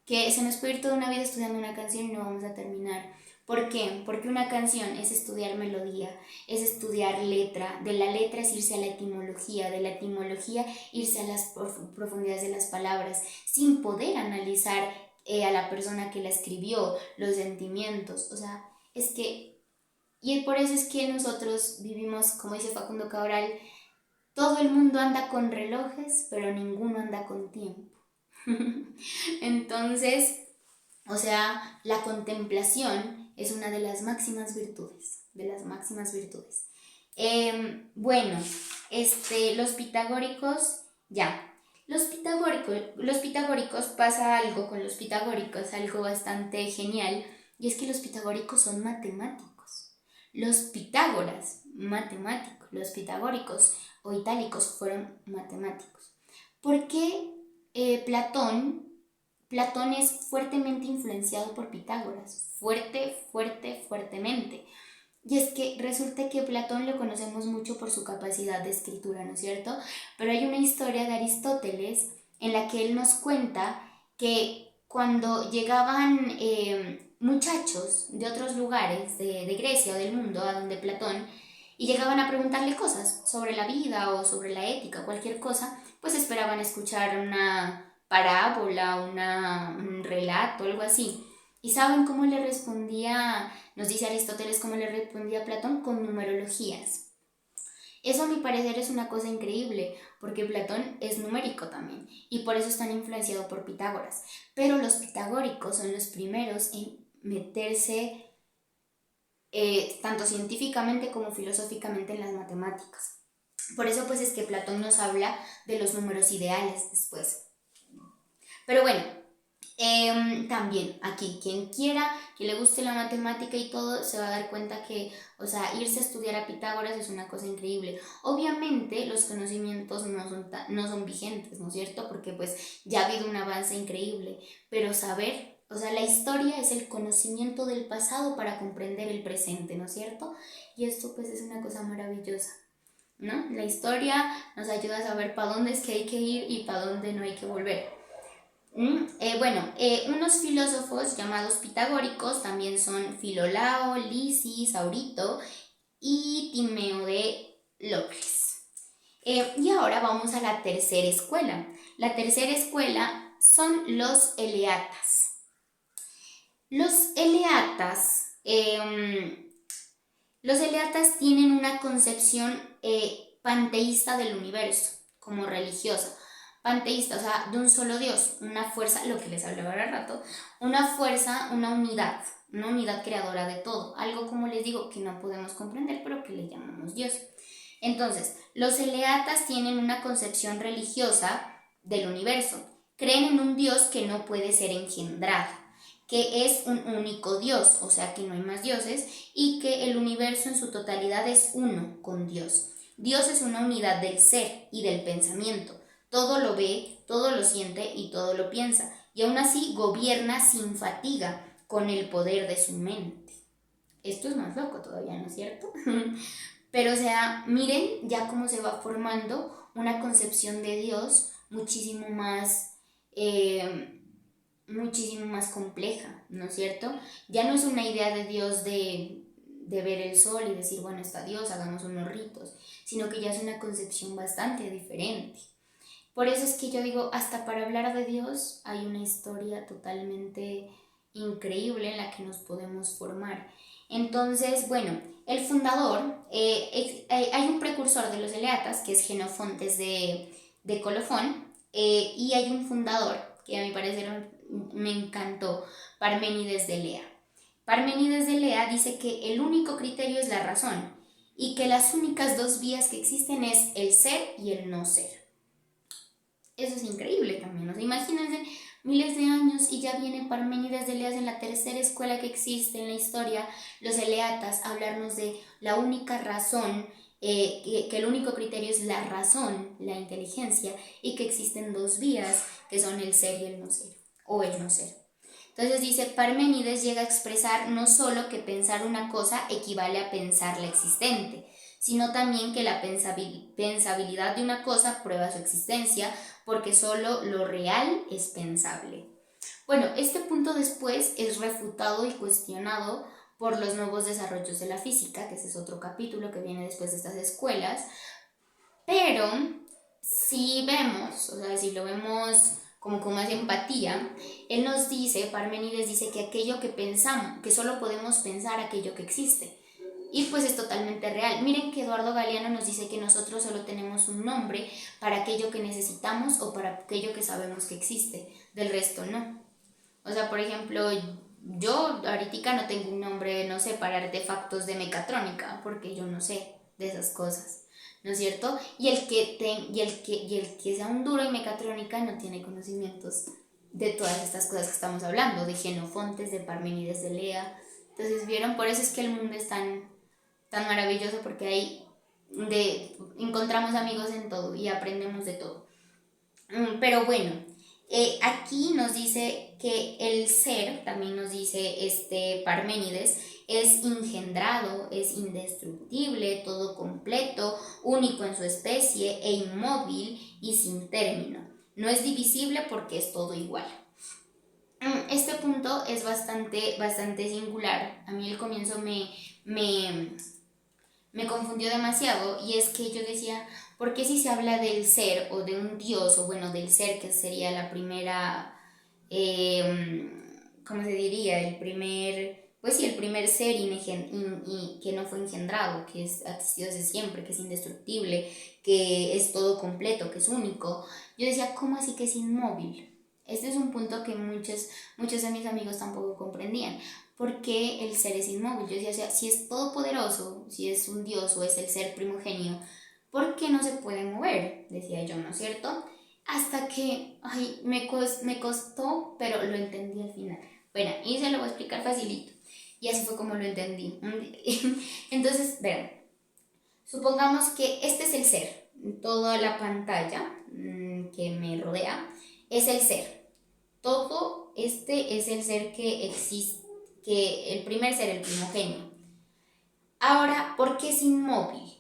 que se nos puede ir toda una vida estudiando una canción y no vamos a terminar. ¿Por qué? Porque una canción es estudiar melodía, es estudiar letra, de la letra es irse a la etimología, de la etimología irse a las profundidades de las palabras, sin poder analizar a la persona que la escribió, los sentimientos, o sea, es que, y por eso es que nosotros vivimos, como dice Facundo Cabral, todo el mundo anda con relojes, pero ninguno anda con tiempo. Entonces, o sea, la contemplación es una de las máximas virtudes, de las máximas virtudes. Bueno, los pitagóricos, ya. Los pitagóricos pasa algo con los pitagóricos, algo bastante genial, y es que los pitagóricos son matemáticos. Los Pitágoras, matemáticos. Los pitagóricos o itálicos fueron matemáticos. ¿Por qué Platón es fuertemente influenciado por Pitágoras? Fuertemente. Y es que resulta que Platón lo conocemos mucho por su capacidad de escritura, ¿no es cierto? Pero hay una historia de Aristóteles en la que él nos cuenta que cuando llegaban muchachos de otros lugares de Grecia o del mundo a donde Platón y llegaban a preguntarle cosas sobre la vida o sobre la ética, cualquier cosa, pues esperaban escuchar una parábola, un relato, algo así. ¿Y saben cómo le respondía, nos dice Aristóteles, cómo le respondía Platón? Con numerologías. Eso a mi parecer es una cosa increíble, porque Platón es numérico también, y por eso están influenciados por Pitágoras. Pero los pitagóricos son los primeros en meterse tanto científicamente como filosóficamente en las matemáticas. Por eso pues es que Platón nos habla de los números ideales después. Pero bueno, también aquí, quien quiera, que le guste la matemática y todo, se va a dar cuenta que, o sea, irse a estudiar a Pitágoras es una cosa increíble. Obviamente los conocimientos no son vigentes, ¿no es cierto? Porque pues ya ha habido un avance increíble, pero saber, o sea, la historia es el conocimiento del pasado para comprender el presente, ¿no es cierto? Y esto pues es una cosa maravillosa, ¿no? La historia nos ayuda a saber para dónde es que hay que ir y para dónde no hay que volver. Unos filósofos llamados pitagóricos también son Filolao, Lisis, Aurito y Timeo de Locris. Y ahora vamos a la tercera escuela. La tercera escuela son los eleatas. Los eleatas, tienen una concepción panteísta del universo, como religiosa. Panteísta, o sea, de un solo Dios, una fuerza, lo que les hablaba ahora rato, una fuerza, una unidad creadora de todo, algo como les digo que no podemos comprender, pero que le llamamos Dios. Entonces, los eleatas tienen una concepción religiosa del universo, creen en un Dios que no puede ser engendrado, que es un único Dios, o sea que no hay más dioses, y que el universo en su totalidad es uno con Dios. Dios es una unidad del ser y del pensamiento. Todo lo ve, todo lo siente y todo lo piensa, y aún así gobierna sin fatiga con el poder de su mente. Esto es más loco todavía, ¿no es cierto? Pero o sea, miren ya cómo se va formando una concepción de Dios muchísimo más compleja, ¿no es cierto? Ya no es una idea de Dios de ver el sol y decir, bueno, está Dios, hagamos unos ritos, sino que ya es una concepción bastante diferente. Por eso es que yo digo, hasta para hablar de Dios hay una historia totalmente increíble en la que nos podemos formar. Entonces, bueno, el fundador, hay un precursor de los eleatas, que es Jenofontes de Colofón, y hay un fundador, que a mi parecer me encantó, Parménides de Elea. Parménides de Elea dice que el único criterio es la razón, y que las únicas dos vías que existen es el ser y el no ser. Eso es increíble también, o sea, imagínense miles de años y ya viene Parménides de Elea en la tercera escuela que existe en la historia, los eleatas, a hablarnos de la única razón, que el único criterio es la razón, la inteligencia, y que existen dos vías, que son el ser y el no ser, o el no ser. Entonces dice, Parménides llega a expresar no solo que pensar una cosa equivale a pensar la existente, sino también que la pensabilidad de una cosa prueba su existencia, porque solo lo real es pensable. Bueno, este punto después es refutado y cuestionado por los nuevos desarrollos de la física, que ese es otro capítulo que viene después de estas escuelas, pero si vemos, o sea, si lo vemos como con más empatía, él nos dice, Parménides dice que aquello que pensamos, que solo podemos pensar aquello que existe. Y pues es totalmente real. Miren que Eduardo Galeano nos dice que nosotros solo tenemos un nombre para aquello que necesitamos o para aquello que sabemos que existe. Del resto no. O sea, por ejemplo, yo ahorita no tengo un nombre, no sé, para artefactos de mecatrónica, porque yo no sé de esas cosas. ¿No es cierto? Y el que sea un duro en mecatrónica no tiene conocimientos de todas estas cosas que estamos hablando, de Jenofontes, de Parménides de Elea. Entonces, ¿vieron? Por eso es que el mundo es tan maravilloso, porque ahí encontramos amigos en todo y aprendemos de todo. Pero bueno, aquí nos dice que el ser, también nos dice Parménides, es engendrado, es indestructible, todo completo, único en su especie e inmóvil y sin término. No es divisible porque es todo igual. Este punto es bastante singular. A mí al comienzo me confundió demasiado, y es que yo decía, ¿por qué si se habla del ser o de un dios, o bueno, del ser, que sería la primera, ¿cómo se diría? El primer ser que no fue engendrado, que ha existido desde siempre, que es indestructible, que es todo completo, que es único. Yo decía, ¿cómo así que es inmóvil? Este es un punto que muchos de mis amigos tampoco comprendían. ¿Por qué el ser es inmóvil? Yo decía, o sea, si es todopoderoso, si es un dios o es el ser primogenio, ¿por qué no se puede mover? Decía yo, ¿no es cierto? Hasta que, me costó, pero lo entendí al final. Bueno, y se lo voy a explicar facilito. Y así fue como lo entendí. Entonces, vean, supongamos que este es el ser. Toda la pantalla que me rodea es el ser. Todo este es el ser que existe, que el primer ser, el primogenio. Ahora, ¿por qué es inmóvil?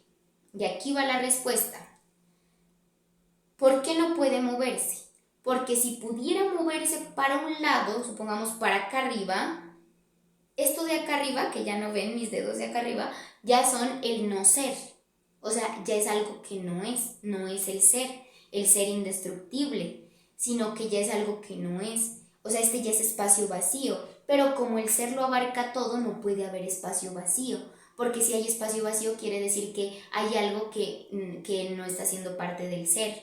Y aquí va la respuesta. ¿Por qué no puede moverse? Porque si pudiera moverse para un lado, supongamos para acá arriba, esto de acá arriba, que ya no ven mis dedos de acá arriba, ya son el no ser. O sea, ya es algo que no es el ser indestructible, sino que ya es algo que no es. O sea, ya es espacio vacío, pero como el ser lo abarca todo, no puede haber espacio vacío, porque si hay espacio vacío quiere decir que hay algo que no está siendo parte del ser.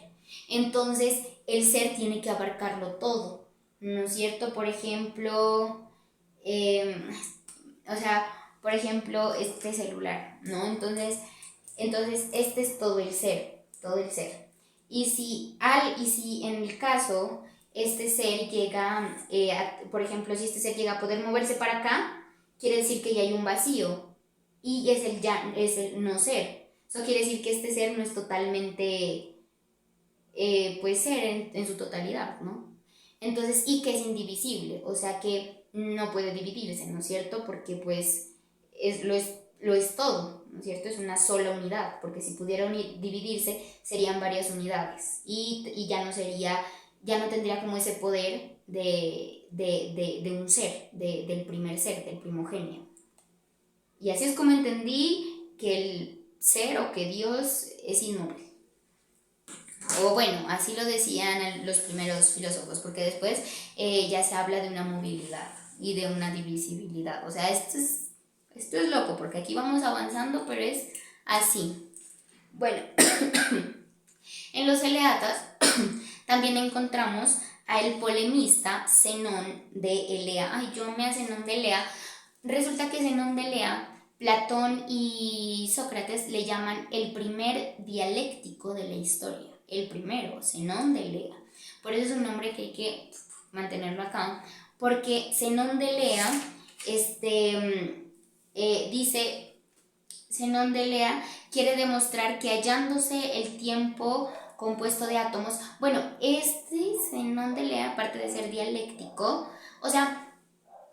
Entonces, el ser tiene que abarcarlo todo, ¿no es cierto? Por ejemplo, o sea, por ejemplo, este celular, ¿no? Entonces este es todo el ser, todo el ser. Y si en el caso este ser llega, por ejemplo, si este ser llega a poder moverse para acá, quiere decir que ya hay un vacío, y es el no ser. Eso quiere decir que este ser no es totalmente, pues, ser en su totalidad, ¿no? Entonces, y que es indivisible, o sea que no puede dividirse, ¿no es cierto? Porque pues lo es todo, ¿no es cierto? Es una sola unidad, porque si pudiera dividirse serían varias unidades, y ya no tendría como ese poder de un ser, del primer ser, del primogenio. Y así es como entendí que el ser, o que Dios, es inmóvil. O bueno, así lo decían los primeros filósofos, porque después ya se habla de una movilidad y de una divisibilidad. O sea, Esto es loco porque aquí vamos avanzando, pero es así. Bueno, en los Eleatas también encontramos al polemista Zenón de Elea. Ay, yo me hace Zenón de Elea. Resulta que Zenón de Elea, Platón y Sócrates le llaman el primer dialéctico de la historia. El primero, Zenón de Elea. Por eso es un nombre que hay que mantenerlo acá. Porque Zenón de Elea dice, Zenón de Elea quiere demostrar que hallándose el tiempo compuesto de átomos, bueno, Zenón de Elea, aparte de ser dialéctico, o sea,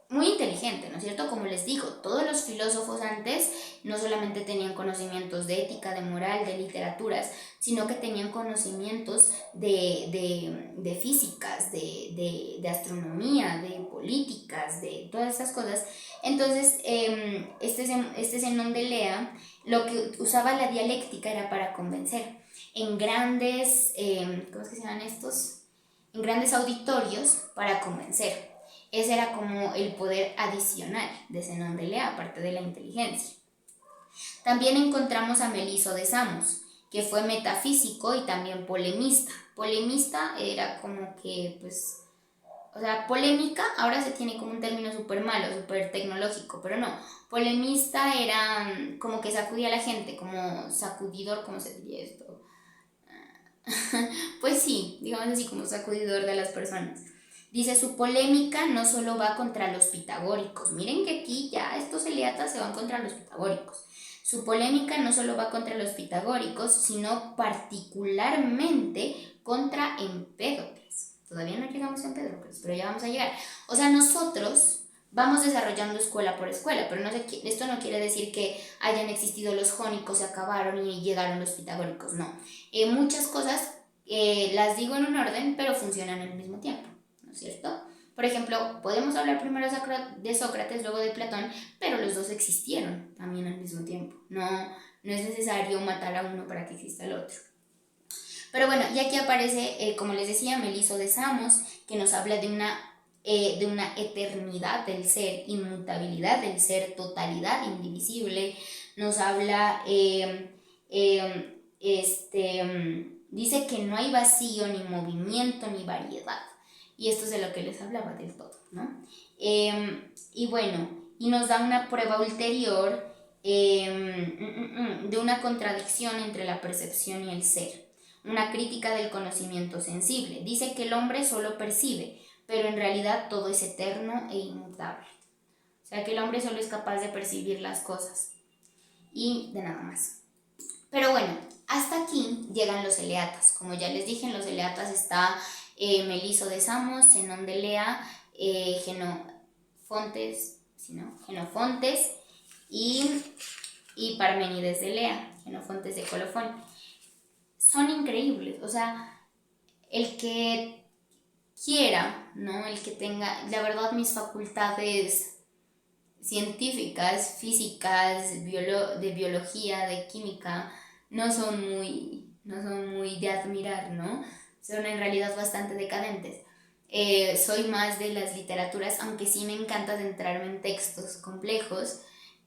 muy inteligente, ¿no es cierto? Como les digo, todos los filósofos antes no solamente tenían conocimientos de ética, de moral, de literaturas, sino que tenían conocimientos de físicas, de astronomía, de políticas, de todas esas cosas. Entonces, este Zenón de Elea, lo que usaba la dialéctica era para convencer. En grandes, ¿cómo es que se llaman estos? En grandes auditorios para convencer. Ese era como el poder adicional de Zenón de Elea, aparte de la inteligencia. También encontramos a Meliso de Samos, que fue metafísico y también polemista. Polemista era como que, pues, o sea, polémica ahora se tiene como un término súper malo, súper tecnológico, pero no. Polemista era como que sacudía a la gente, como sacudidor, ¿cómo se diría esto? Pues sí, digamos así, como sacudidor de las personas. Dice, su polémica no solo va contra los pitagóricos. Miren que aquí ya estos Eleatas se van contra los pitagóricos. Su polémica no solo va contra los pitagóricos, sino particularmente contra Empédocles. Todavía no llegamos a Empédocles, pero ya vamos a llegar. O sea, nosotros vamos desarrollando escuela por escuela, pero esto no quiere decir que hayan existido los jónicos, se acabaron y llegaron los pitagóricos. No. Muchas cosas las digo en un orden, pero funcionan al mismo tiempo. ¿No es cierto? Por ejemplo, podemos hablar primero de Sócrates, luego de Platón, pero los dos existieron también al mismo tiempo. No es necesario matar a uno para que exista el otro. Pero bueno, y aquí aparece, como les decía, Meliso de Samos, que nos habla de una eternidad del ser, inmutabilidad del ser, totalidad indivisible. Nos habla, dice que no hay vacío, ni movimiento, ni variedad. Y esto es de lo que les hablaba del todo, ¿no? Y bueno, y nos da una prueba ulterior de una contradicción entre la percepción y el ser. Una crítica del conocimiento sensible. Dice que el hombre solo percibe, pero en realidad todo es eterno e inmutable. O sea que el hombre solo es capaz de percibir las cosas y de nada más. Pero bueno, hasta aquí llegan los Eleatas. Como ya les dije, en los Eleatas está Meliso de Samos, Zenón de Elea, Genofontes y Parménides de Elea, Genofontes de Colofón. Son increíbles, o sea, el que quiera, ¿no? El que tenga, la verdad, mis facultades científicas, físicas, de biología, de química, no son muy de admirar, ¿no? Son en realidad bastante decadentes. Soy más de las literaturas, aunque sí me encanta adentrarme en textos complejos.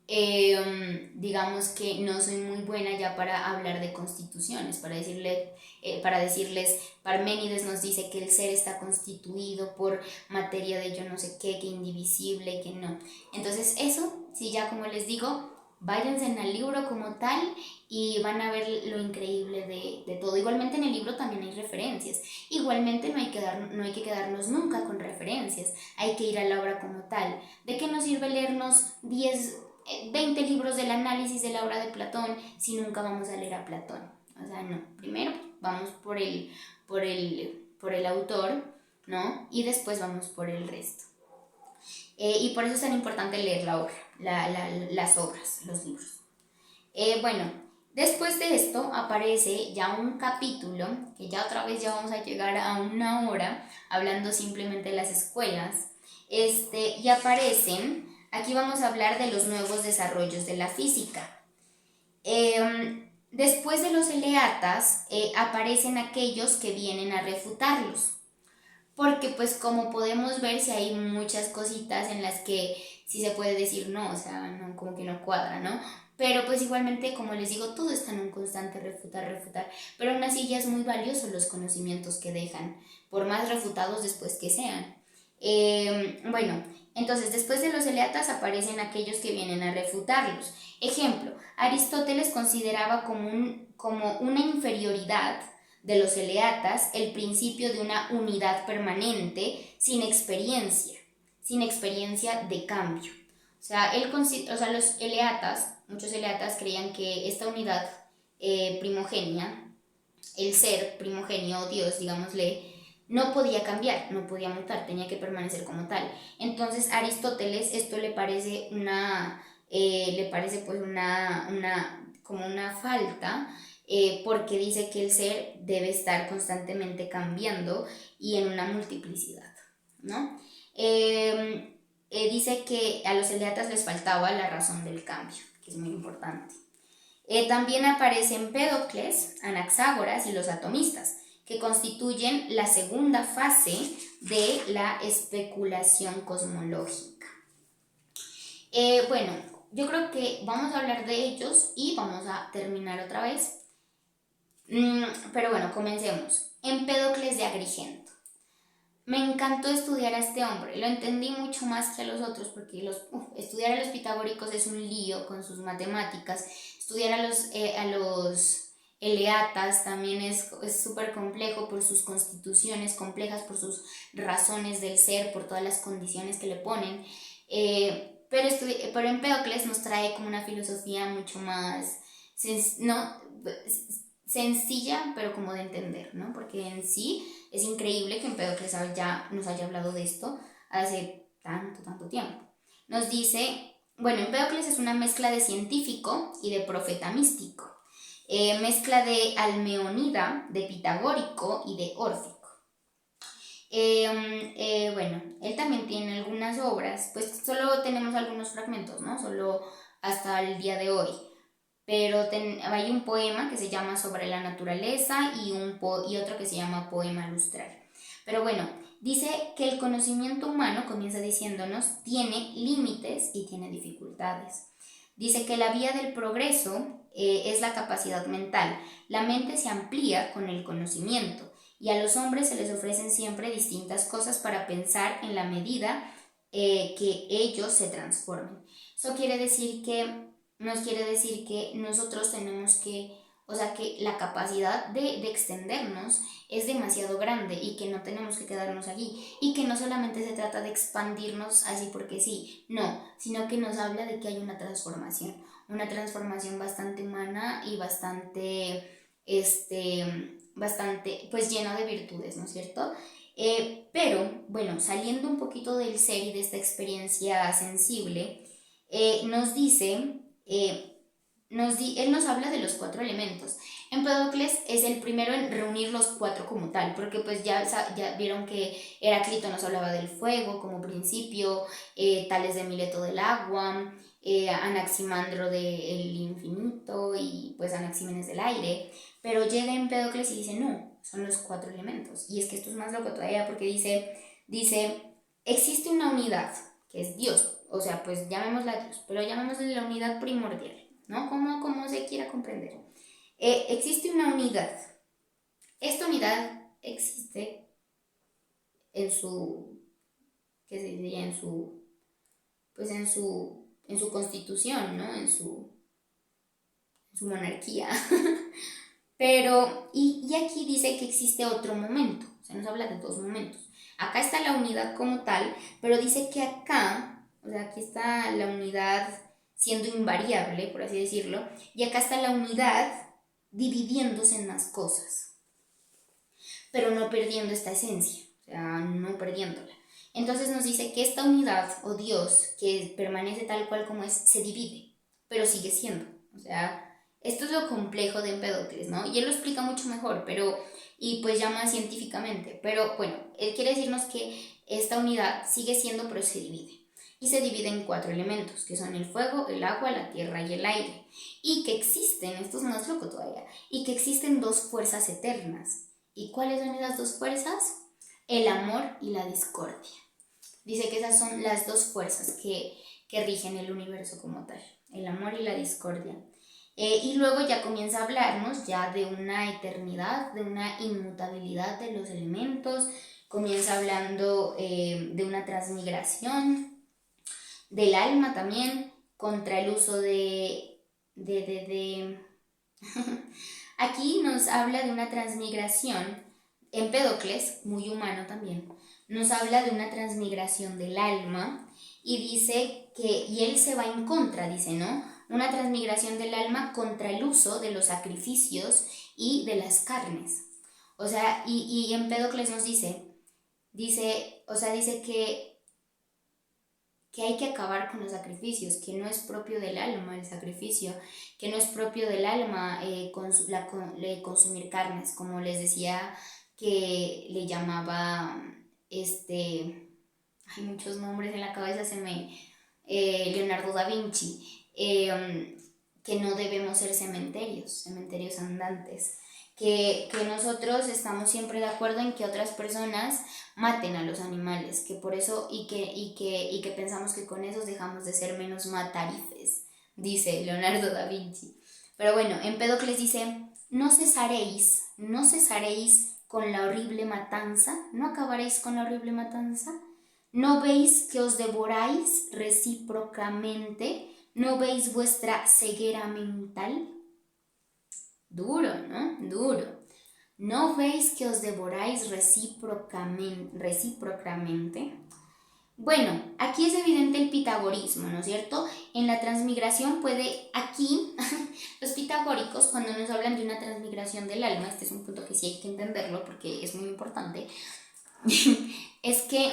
Digamos que no soy muy buena ya para hablar de constituciones, para decirles, Parménides nos dice que el ser está constituido por materia de yo no sé qué, que indivisible, que no. Entonces eso, sí, ya como les digo, váyanse al libro como tal y van a ver lo increíble de todo. Igualmente en el libro también hay referencias. Igualmente no hay que quedarnos nunca con referencias. Hay que ir a la obra como tal. ¿De qué nos sirve leernos 20 libros del análisis de la obra de Platón si nunca vamos a leer a Platón? O sea, no. Primero vamos por el autor, ¿no? Y después vamos por el resto. Y por eso es tan importante leer la obra, las obras, los libros. Bueno, después de esto aparece ya un capítulo, que ya otra vez ya vamos a llegar a una hora, hablando simplemente de las escuelas, y aparecen, aquí vamos a hablar de los nuevos desarrollos de la física. Después de los Eleatas aparecen aquellos que vienen a refutarlos. Porque pues como podemos ver, si hay muchas cositas en las que sí se puede decir no, o sea, no, como que no cuadra, ¿no? Pero pues igualmente, como les digo, todo está en un constante refutar, refutar, pero aún así ya es muy valioso los conocimientos que dejan, por más refutados después que sean. Bueno, entonces después de los eleatas aparecen aquellos que vienen a refutarlos. Ejemplo, Aristóteles consideraba como una inferioridad de los eleatas el principio de una unidad permanente sin experiencia de cambio. O sea, los eleatas, muchos eleatas creían que esta unidad primogenia, el ser primogenio, Dios, digámosle, no podía cambiar, no podía mutar, tenía que permanecer como tal. Entonces a Aristóteles esto le parece pues como una falta, porque dice que el ser debe estar constantemente cambiando y en una multiplicidad, ¿no? Dice que a los eleatas les faltaba la razón del cambio, que es muy importante. También aparecen Empédocles, Anaxágoras y los atomistas, que constituyen la segunda fase de la especulación cosmológica. Bueno, yo creo que vamos a hablar de ellos y vamos a terminar otra vez. Pero bueno, comencemos. Empédocles de Agrigento. Me encantó estudiar a este hombre, lo entendí mucho más que a los otros porque estudiar a los pitagóricos es un lío con sus matemáticas, estudiar a los eleatas también es súper complejo por sus constituciones complejas, por sus razones del ser, por todas las condiciones que le ponen, pero Empédocles nos trae como una filosofía mucho más, no, sencilla, pero como de entender, ¿no? Porque en sí es increíble que Empédocles ya nos haya hablado de esto hace tanto tiempo. Nos dice, bueno, Empédocles es una mezcla de científico y de profeta místico, mezcla de almeonida, de pitagórico y de órfico. Bueno, él también tiene algunas obras, pues solo tenemos algunos fragmentos, ¿no? Solo hasta el día de hoy. Pero hay un poema que se llama Sobre la naturaleza y otro que se llama Poema lustral. Pero bueno, dice que el conocimiento humano, comienza diciéndonos, tiene límites y tiene dificultades. Dice que la vía del progreso es la capacidad mental. La mente se amplía con el conocimiento y a los hombres se les ofrecen siempre distintas cosas para pensar en la medida que ellos se transformen. Eso nos quiere decir que nosotros tenemos que, o sea, que la capacidad de extendernos es demasiado grande y que no tenemos que quedarnos allí y que no solamente se trata de expandirnos así porque sí, no, sino que nos habla de que hay una transformación bastante humana y bastante, pues llena de virtudes, ¿no es cierto? Pero, bueno, saliendo un poquito del ser y de esta experiencia sensible, nos dice él nos habla de los 4 elementos. Empédocles es el primero en reunir los 4 como tal, porque pues ya vieron que Heráclito nos hablaba del fuego como principio, Tales de Mileto del agua, Anaximandro del infinito y pues Anaxímenes del aire, pero llega Empédocles y dice no, son los 4 elementos. Y es que esto es más loco todavía porque dice existe una unidad que es Dios, o sea, pues llamémosla Dios, pero llamémosla la unidad primordial, ¿no? Como se quiera comprender. Existe una unidad. Esta unidad existe en su, ¿qué se diría? Pues en su constitución, ¿no? En su monarquía. Pero, y aquí dice que existe otro momento, o sea, nos habla de 2 momentos. Acá está la unidad como tal, pero dice que acá, o sea, aquí está la unidad siendo invariable, por así decirlo, y acá está la unidad dividiéndose en más cosas, pero no perdiendo esta esencia, o sea, no perdiéndola. Entonces nos dice que esta unidad, o Dios, que permanece tal cual como es, se divide, pero sigue siendo, o sea, esto es lo complejo de Empédocles, ¿no? Y él lo explica mucho mejor, y pues ya más científicamente, pero bueno, él quiere decirnos que esta unidad sigue siendo, pero se divide. Y se divide en 4 elementos, que son el fuego, el agua, la tierra y el aire. Y que existen, esto es más loco todavía, y que existen 2 fuerzas eternas. ¿Y cuáles son esas 2 fuerzas? El amor y la discordia. Dice que esas son las 2 fuerzas que rigen el universo como tal, el amor y la discordia. Y luego ya comienza a hablarnos ya de una eternidad, de una inmutabilidad de los elementos, comienza hablando de una transmigración del alma también, contra el uso de Aquí nos habla de una transmigración, Empédocles, muy humano también, nos habla de una transmigración del alma y dice que, y él se va en contra, dice, ¿no? Una transmigración del alma contra el uso de los sacrificios y de las carnes. O sea, y Empédocles nos dice que hay que acabar con los sacrificios, que no es propio del alma el sacrificio, que no es propio del alma consumir carnes, como les decía que le llamaba, hay muchos nombres en la cabeza, Leonardo da Vinci, que no debemos ser cementerios andantes, que nosotros estamos siempre de acuerdo en que otras personas maten a los animales, que por eso y que pensamos que con esos dejamos de ser menos matarifes, dice Leonardo da Vinci. Pero bueno, Empédocles dice, no cesaréis con la horrible matanza, no acabaréis con la horrible matanza, no veis que os devoráis recíprocamente, no veis vuestra ceguera mental. Duro, ¿no? Duro. ¿No veis que os devoráis recíprocamente? Bueno, aquí es evidente el pitagorismo, ¿no es cierto? En la transmigración aquí, los pitagóricos, cuando nos hablan de una transmigración del alma, este es un punto que sí hay que entenderlo porque es muy importante, es que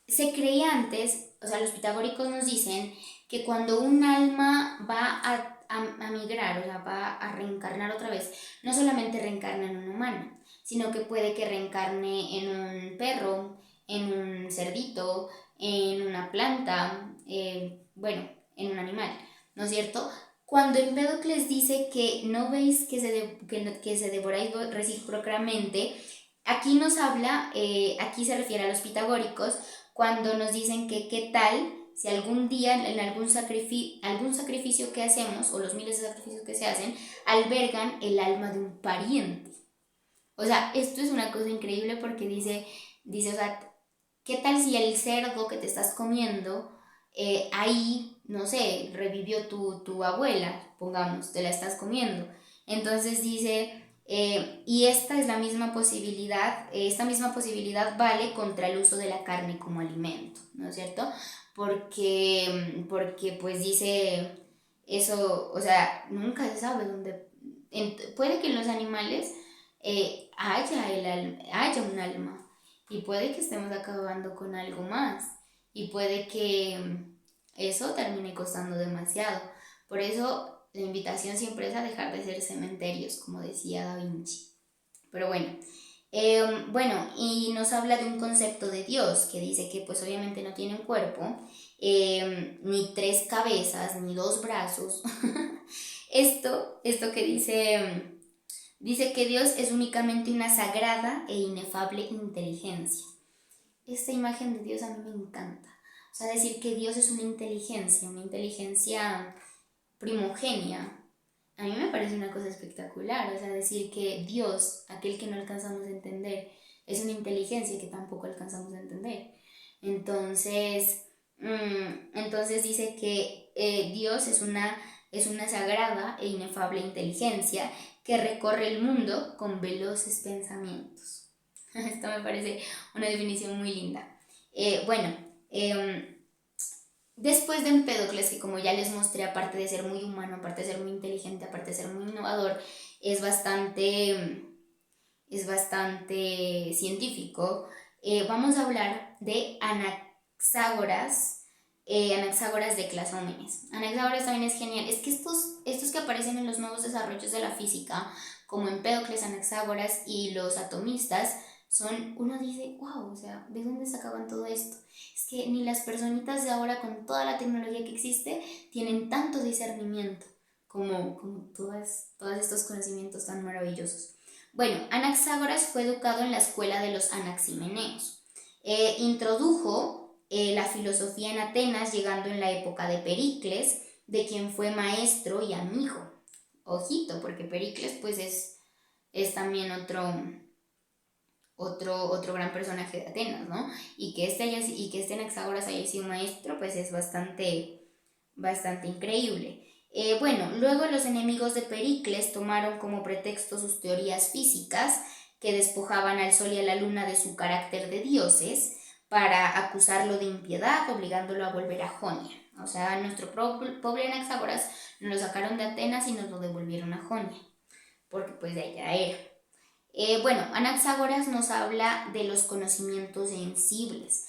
se creía antes, o sea, los pitagóricos nos dicen que cuando un alma va a migrar, o sea, va a reencarnar otra vez, no solamente reencarna en un humano, sino que puede que reencarne en un perro, en un cerdito, en una planta, bueno, en un animal, ¿no es cierto? Cuando Empédocles dice que no veis que se devoráis recíprocamente, aquí nos habla, aquí se refiere a los pitagóricos, cuando nos dicen que qué tal si algún día en algún sacrificio que hacemos, o los miles de sacrificios que se hacen, albergan el alma de un pariente. O sea, esto es una cosa increíble porque dice, o sea, ¿qué tal si el cerdo que te estás comiendo, ahí, no sé, revivió tu abuela, pongamos, te la estás comiendo? Entonces dice, y esta misma posibilidad vale contra el uso de la carne como alimento, ¿no es cierto? Porque pues dice eso, o sea, nunca se sabe dónde, puede que en los animales haya un alma y puede que estemos acabando con algo más y puede que eso termine costando demasiado. Por eso la invitación siempre es a dejar de ser cementerios, como decía Da Vinci. Pero bueno, y nos habla de un concepto de Dios que dice que pues obviamente no tiene un cuerpo, ni 3 cabezas, ni 2 brazos. esto que dice que Dios es únicamente una sagrada e inefable inteligencia. Esta imagen de Dios a mí me encanta. O sea, decir que Dios es una inteligencia primogenia, a mí me parece una cosa espectacular. O sea, decir que Dios, aquel que no alcanzamos a entender, es una inteligencia que tampoco alcanzamos a entender. Entonces dice que Dios es una sagrada e inefable inteligencia que recorre el mundo con veloces pensamientos. Esto me parece una definición muy linda. Después de Empédocles, que como ya les mostré, aparte de ser muy humano, aparte de ser muy inteligente, aparte de ser muy innovador, es bastante científico, vamos a hablar de Anaxágoras de Clasómenes. Anaxágoras también es genial. Es que estos que aparecen en los nuevos desarrollos de la física, como Empédocles, Anaxágoras y los atomistas, uno dice, wow, o sea, ¿de dónde sacaban todo esto? Es que ni las personitas de ahora, con toda la tecnología que existe, tienen tanto discernimiento como todos estos conocimientos tan maravillosos. Bueno, Anaxágoras fue educado en la escuela de los Anaximeneos. Introdujo la filosofía en Atenas, llegando en la época de Pericles, de quien fue maestro y amigo. Ojito, porque Pericles pues es también otro gran personaje de Atenas, ¿no? Y que este Anaxágoras haya sido maestro, pues es bastante increíble. Bueno, luego los enemigos de Pericles tomaron como pretexto sus teorías físicas, que despojaban al sol y a la luna de su carácter de dioses, para acusarlo de impiedad, obligándolo a volver a Jonia. O sea, nuestro pobre Anaxágoras nos lo sacaron de Atenas y nos lo devolvieron a Jonia, porque pues de allá era. Bueno, Anaxágoras nos habla de los conocimientos sensibles.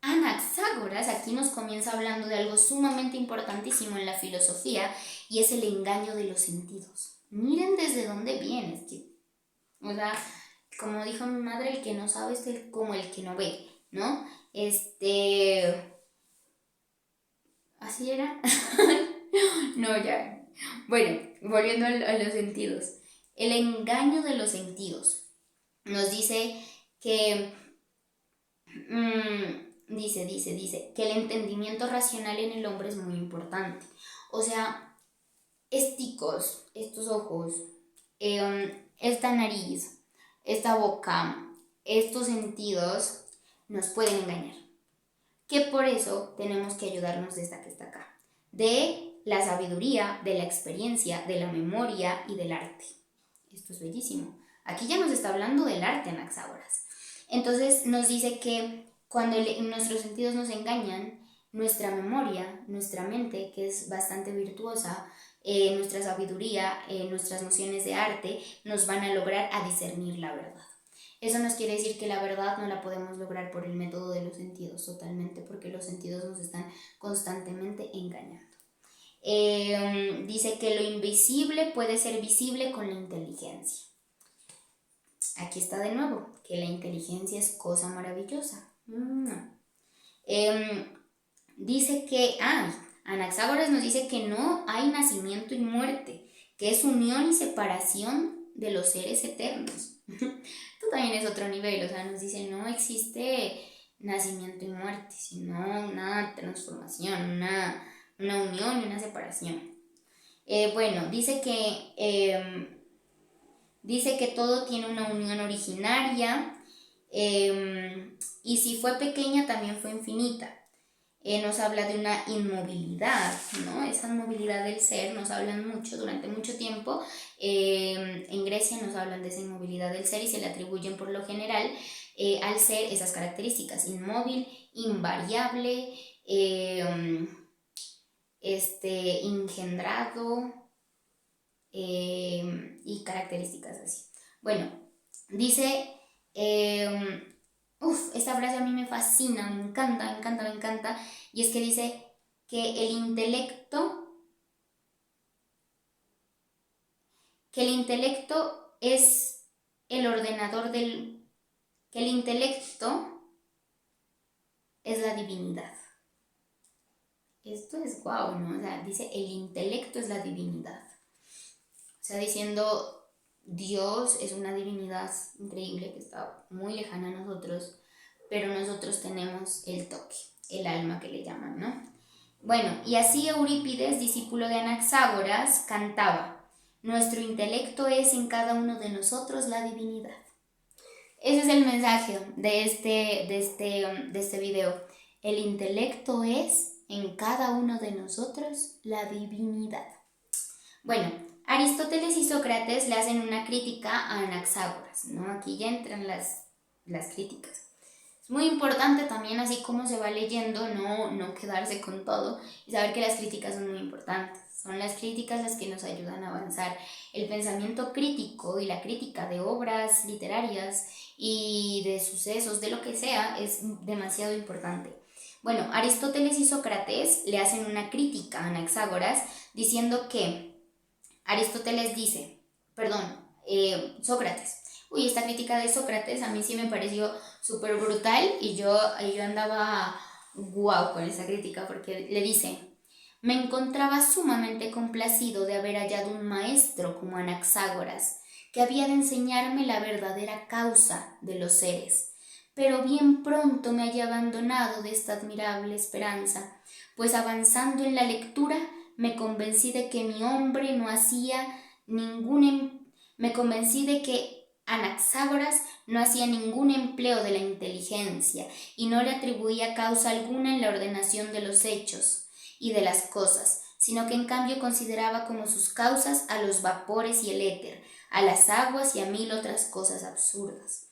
Anaxágoras aquí nos comienza hablando de algo sumamente importantísimo en la filosofía, y es el engaño de los sentidos. Miren desde dónde viene. O sea, como dijo mi madre, el que no sabe es como el que no ve, ¿no? ¿Así era? No, ya. Bueno, volviendo a los sentidos. El engaño de los sentidos nos dice que dice que el entendimiento racional en el hombre es muy importante. O sea, estos ojos, esta nariz, esta boca, estos sentidos nos pueden engañar. Que por eso tenemos que ayudarnos de esta que está acá, de la sabiduría, de la experiencia, de la memoria y del arte. Esto es bellísimo. Aquí ya nos está hablando del arte, Anaxágoras. Entonces nos dice que cuando nuestros sentidos nos engañan, nuestra memoria, nuestra mente, que es bastante virtuosa, nuestra sabiduría, nuestras nociones de arte, nos van a lograr a discernir la verdad. Eso nos quiere decir que la verdad no la podemos lograr por el método de los sentidos totalmente, porque los sentidos nos están constantemente engañando. Dice que lo invisible puede ser visible con la inteligencia. Aquí está de nuevo, que la inteligencia es cosa maravillosa. Dice que, Anaxágoras nos dice que no hay nacimiento y muerte, que es unión y separación de los seres eternos. Esto también es otro nivel, o sea, nos dice no existe nacimiento y muerte, sino una transformación, una unión y una separación. Bueno, dice que todo tiene una unión originaria, y si fue pequeña también fue infinita. Nos habla de una inmovilidad, ¿no? Esa inmovilidad del ser nos hablan mucho, durante mucho tiempo. En Grecia nos hablan de esa inmovilidad del ser y se le atribuyen por lo general al ser esas características: inmóvil, invariable, engendrado, y características así. Bueno, dice, esta frase a mí me fascina, me encanta, y es que dice que el intelecto es el ordenador que el intelecto es la divinidad. Esto es guau, ¿no? O sea, dice el intelecto es la divinidad. O sea, diciendo Dios es una divinidad increíble que está muy lejana a nosotros, pero nosotros tenemos el toque, el alma que le llaman, ¿no? Bueno, y así Eurípides, discípulo de Anaxágoras, cantaba: nuestro intelecto es en cada uno de nosotros la divinidad. Ese es el mensaje de este video. El intelecto es en cada uno de nosotros la divinidad. Bueno, Aristóteles y Sócrates le hacen una crítica a Anaxágoras, ¿no? Aquí ya entran las críticas. Es muy importante también, así como se va leyendo, no quedarse con todo y saber que las críticas son muy importantes. Son las críticas las que nos ayudan a avanzar. El pensamiento crítico y la crítica de obras literarias y de sucesos, de lo que sea, es demasiado importante. Bueno, Aristóteles y Sócrates le hacen una crítica a Anaxágoras diciendo que Sócrates. Esta crítica de Sócrates a mí sí me pareció súper brutal y yo andaba guau con esa crítica, porque le dice: me encontraba sumamente complacido de haber hallado un maestro como Anaxágoras, que había de enseñarme la verdadera causa de los seres, pero bien pronto me hallé abandonado de esta admirable esperanza, pues avanzando en la lectura me convencí de que mi hombre no hacía me convencí de que Anaxágoras no hacía ningún empleo de la inteligencia y no le atribuía causa alguna en la ordenación de los hechos y de las cosas, sino que en cambio consideraba como sus causas a los vapores y el éter, a las aguas y a mil otras cosas absurdas.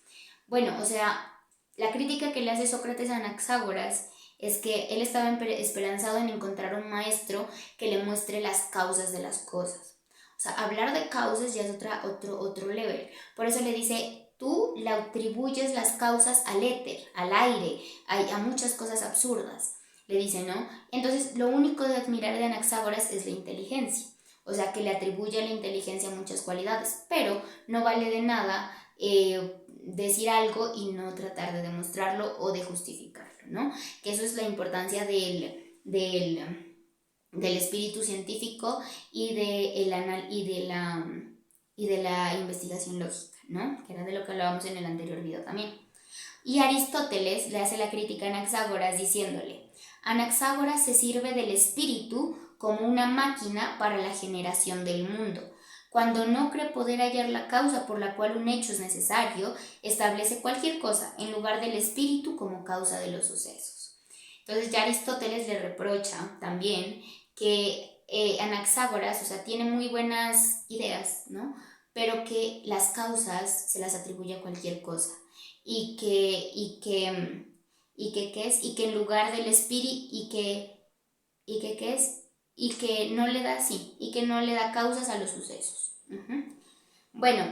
Bueno, o sea, la crítica que le hace Sócrates a Anaxágoras es que él estaba esperanzado en encontrar un maestro que le muestre las causas de las cosas. O sea, hablar de causas ya es otro level. Por eso le dice, tú le atribuyes las causas al éter, al aire, a muchas cosas absurdas. Le dice, ¿no? Entonces, lo único de admirar de Anaxágoras es la inteligencia. O sea, que le atribuye a la inteligencia muchas cualidades, pero no vale de nada decir algo y no tratar de demostrarlo o de justificarlo, ¿no? Que eso es la importancia del espíritu científico y de la investigación lógica, ¿no? Que era de lo que hablábamos en el anterior video también. Y Aristóteles le hace la crítica a Anaxágoras diciéndole, Anaxágoras se sirve del espíritu como una máquina para la generación del mundo. Cuando no cree poder hallar la causa por la cual un hecho es necesario, establece cualquier cosa en lugar del espíritu como causa de los sucesos. Entonces ya Aristóteles le reprocha también que Anaxágoras, o sea, tiene muy buenas ideas, ¿no? Pero que las causas se las atribuye a cualquier cosa y que en lugar del espíritu ¿qué es? Y que no le da sí, y que no le da causas a los sucesos. Bueno,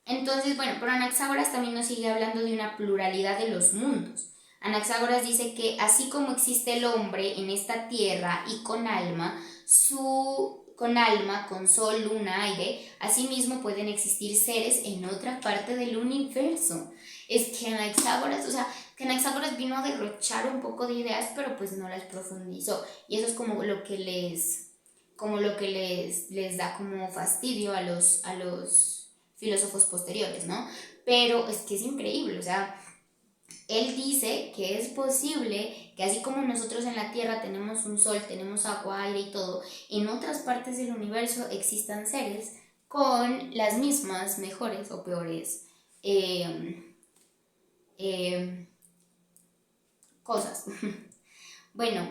entonces, bueno, pero Anaxágoras también nos sigue hablando de una pluralidad de los mundos. Anaxágoras dice que así como existe el hombre en esta tierra y con alma, con sol, luna, aire, asimismo pueden existir seres en otra parte del universo. Es que Anaxágoras vino a derrochar un poco de ideas, pero pues no las profundizó. Y eso es como lo que les da como fastidio a los filósofos posteriores, ¿no? Pero es que es increíble, o sea, él dice que es posible que así como nosotros en la Tierra tenemos un sol, tenemos agua, aire y todo, en otras partes del universo existan seres con las mismas, mejores o peores cosas. Bueno,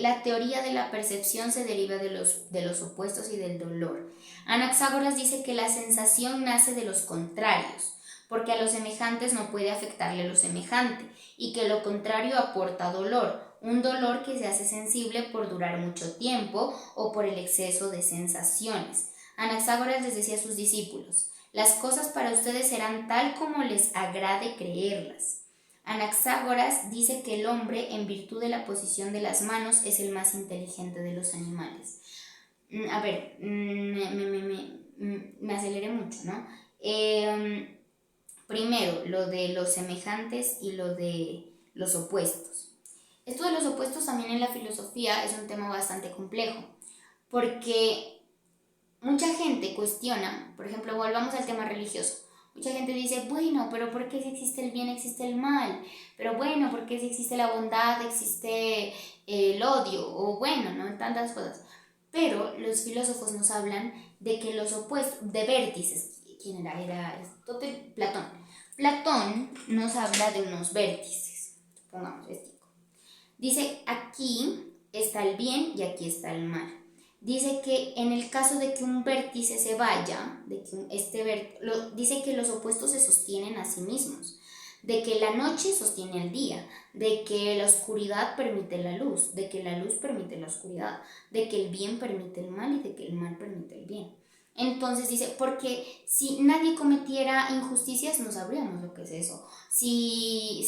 la teoría de la percepción se deriva de los opuestos y del dolor. Anaxágoras dice que la sensación nace de los contrarios, porque a los semejantes no puede afectarle lo semejante, y que lo contrario aporta dolor, un dolor que se hace sensible por durar mucho tiempo o por el exceso de sensaciones. Anaxágoras les decía a sus discípulos, las cosas para ustedes serán tal como les agrade creerlas. Anaxágoras dice que el hombre, en virtud de la posición de las manos, es el más inteligente de los animales. A ver, me aceleré mucho, ¿no? Primero, lo de los semejantes y lo de los opuestos. Esto de los opuestos también en la filosofía es un tema bastante complejo, porque mucha gente cuestiona, por ejemplo, volvamos al tema religioso. Mucha gente dice, bueno, pero ¿por qué si existe el bien existe el mal? Pero bueno, ¿por qué si existe la bondad existe el odio? O bueno, ¿no? Tantas cosas. Pero los filósofos nos hablan de que los opuestos, de vértices. ¿Quién era? Era Aristóteles, Platón. Platón nos habla de unos vértices. Pongamos esto. Dice, aquí está el bien y aquí está el mal. Dice que en el caso de que un vértice se vaya, dice que los opuestos se sostienen a sí mismos, de que la noche sostiene el día, de que la oscuridad permite la luz, de que la luz permite la oscuridad, de que el bien permite el mal y de que el mal permite el bien. Entonces dice, porque si nadie cometiera injusticias no sabríamos lo que es eso. Si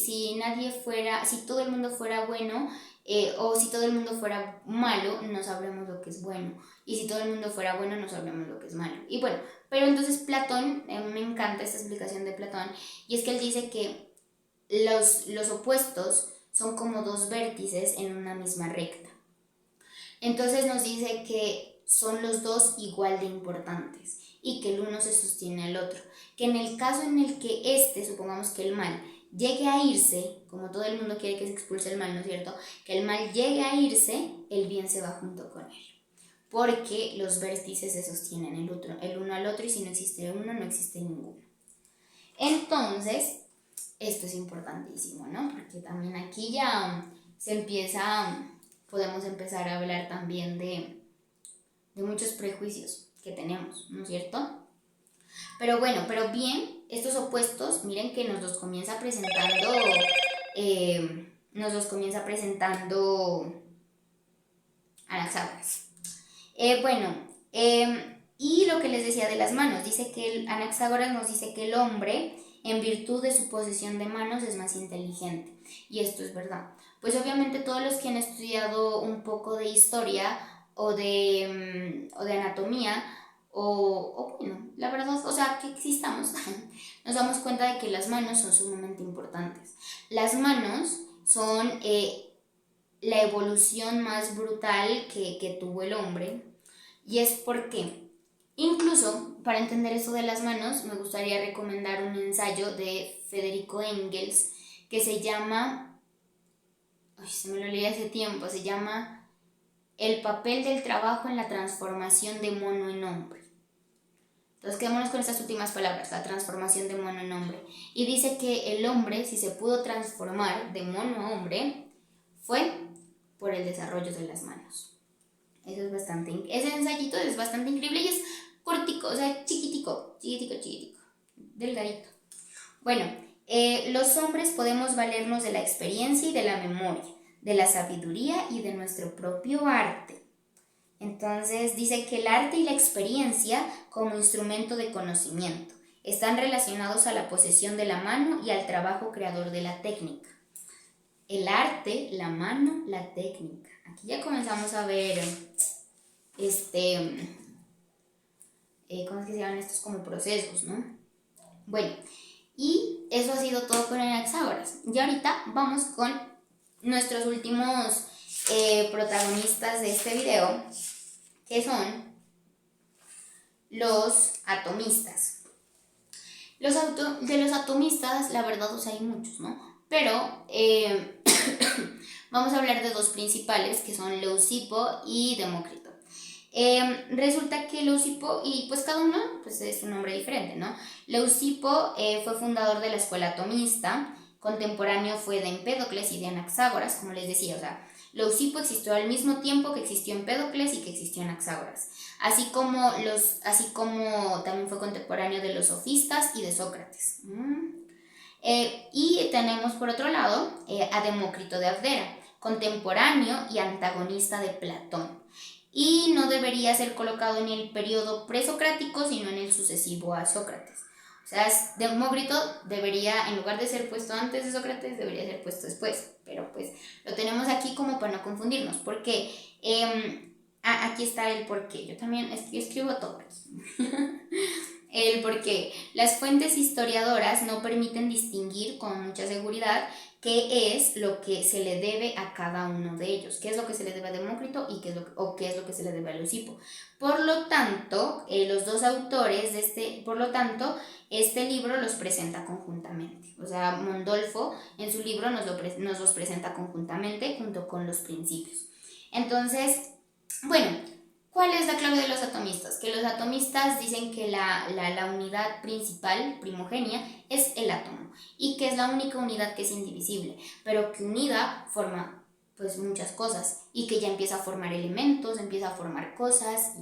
todo el mundo fuera bueno, o si todo el mundo fuera malo, no sabremos lo que es bueno. Y si todo el mundo fuera bueno, no sabremos lo que es malo. Y bueno, pero entonces Platón, me encanta esta explicación de Platón, y es que él dice que los opuestos son como dos vértices en una misma recta. Entonces nos dice que son los dos igual de importantes y que el uno se sostiene al otro. Que en el caso en el que supongamos que el mal, llegue a irse, como todo el mundo quiere que se expulse el mal, ¿no es cierto? Que el mal llegue a irse, el bien se va junto con él. Porque los vértices se sostienen el uno al otro y si no existe uno, no existe ninguno. Entonces, esto es importantísimo, ¿no? Porque también aquí ya podemos empezar a hablar también de muchos prejuicios que tenemos, ¿no es cierto? Pero bueno, pero bien, estos opuestos, miren que nos los comienza presentando Anaxágoras. Y lo que les decía de las manos, dice que Anaxágoras nos dice que el hombre, en virtud de su posesión de manos, es más inteligente. Y esto es verdad. Pues obviamente todos los que han estudiado un poco de historia o de anatomía, bueno, la verdad, o sea, que existamos, nos damos cuenta de que las manos son sumamente importantes. Las manos son la evolución más brutal que tuvo el hombre, y es porque, incluso para entender esto de las manos, me gustaría recomendar un ensayo de Federico Engels que se llama, se me lo leí hace tiempo, se llama El papel del trabajo en la transformación de mono en hombre. Entonces quedémonos con estas últimas palabras, la transformación de mono en hombre. Y dice que el hombre, si se pudo transformar de mono a hombre, fue por el desarrollo de las manos. Ese ensayito es bastante increíble y es cortico, o sea, chiquitico, delgadito. Bueno, los hombres podemos valernos de la experiencia y de la memoria, de la sabiduría y de nuestro propio arte. Entonces dice que el arte y la experiencia como instrumento de conocimiento están relacionados a la posesión de la mano y al trabajo creador de la técnica. El arte, la mano, la técnica. Aquí ya comenzamos a ver, ¿cómo es que se llaman estos como procesos, no? Bueno, y eso ha sido todo con Anaxágoras. Y ahorita vamos con nuestros últimos protagonistas de este video, que son los atomistas. De los atomistas, la verdad, hay muchos, ¿no? Pero vamos a hablar de dos principales, que son Leucipo y Demócrito. Resulta que Leucipo, y pues cada uno pues es un nombre diferente, ¿no? Leucipo fue fundador de la escuela atomista, contemporáneo fue de Empédocles y de Anaxágoras, como les decía, o sea, Leucipo existió al mismo tiempo que existió Empédocles y que existió Anaxágoras, así como también fue contemporáneo de los sofistas y de Sócrates. Y tenemos por otro lado a Demócrito de Abdera, contemporáneo y antagonista de Platón, y no debería ser colocado en el periodo presocrático, sino en el sucesivo a Sócrates. O sea, Demócrito debería, en lugar de ser puesto antes de Sócrates, debería ser puesto después, pero pues lo tenemos aquí como para no confundirnos, porque aquí está el porqué. Yo también escribo todo aquí. El porqué. Las fuentes historiadoras no permiten distinguir con mucha seguridad qué es lo que se le debe a cada uno de ellos, qué es lo que se le debe a Demócrito y qué es lo que se le debe a Leucipo. Por lo tanto, los dos autores este libro los presenta conjuntamente. O sea, Mondolfo en su libro nos los presenta conjuntamente junto con los principios. Entonces, bueno, ¿cuál es la clave de los atomistas? Que los atomistas dicen que la unidad principal, primogénea, es el átomo y que es la única unidad que es indivisible, pero que unida forma pues muchas cosas y que ya empieza a formar elementos, empieza a formar cosas.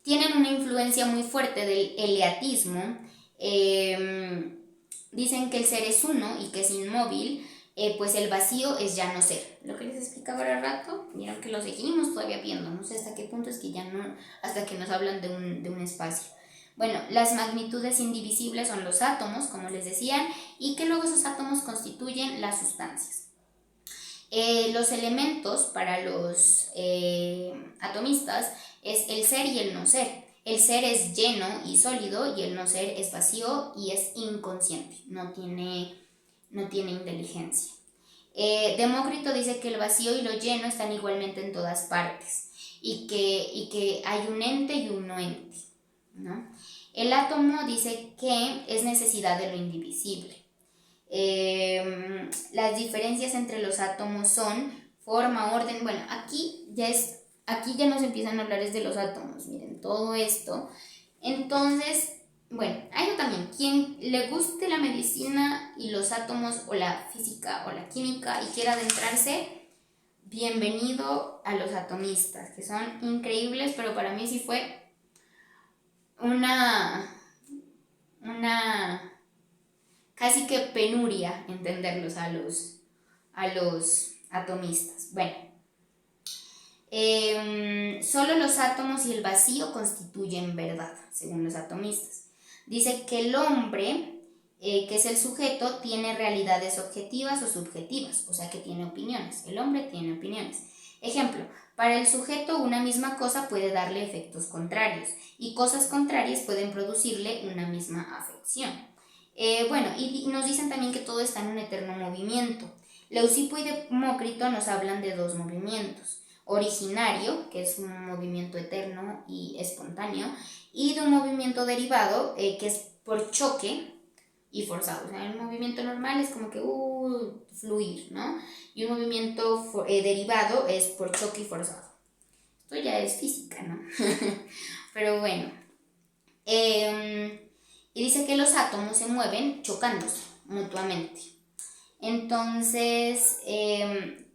Tienen una influencia muy fuerte del eleatismo. Dicen que el ser es uno y que es inmóvil. Pues el vacío es ya no ser. Lo que les explicaba hace rato, vieron que lo seguimos todavía viendo, no sé hasta qué punto es que ya no, hasta que nos hablan de un espacio. Bueno, las magnitudes indivisibles son los átomos, como les decían, y que luego esos átomos constituyen las sustancias. Los elementos para los atomistas es el ser y el no ser. El ser es lleno y sólido y el no ser es vacío y es inconsciente, no tiene inteligencia. Demócrito dice que el vacío y lo lleno están igualmente en todas partes. y que hay un ente y un no ente, ¿no? El átomo dice que es necesidad de lo indivisible. Las diferencias entre los átomos son forma, orden. Bueno, aquí ya nos empiezan a hablar de los átomos, miren, todo esto. Entonces, bueno, hay también, quien le guste la medicina y los átomos o la física o la química y quiera adentrarse, bienvenido a los atomistas, que son increíbles, pero para mí sí fue una casi que penuria entenderlos a los atomistas. Bueno, solo los átomos y el vacío constituyen verdad, según los atomistas. Dice que el hombre, que es el sujeto, tiene realidades objetivas o subjetivas, o sea que tiene opiniones. El hombre tiene opiniones. Ejemplo, para el sujeto una misma cosa puede darle efectos contrarios y cosas contrarias pueden producirle una misma afección. Bueno, y nos dicen también que todo está en un eterno movimiento. Leucipo y Demócrito nos hablan de dos movimientos: originario, que es un movimiento eterno y espontáneo, y de un movimiento derivado, que es por choque y forzado. O sea, el movimiento normal es como que fluir, ¿no? Y un movimiento derivado es por choque y forzado. Esto ya es física, ¿no? Pero bueno. Y dice que los átomos se mueven chocándose mutuamente. Entonces,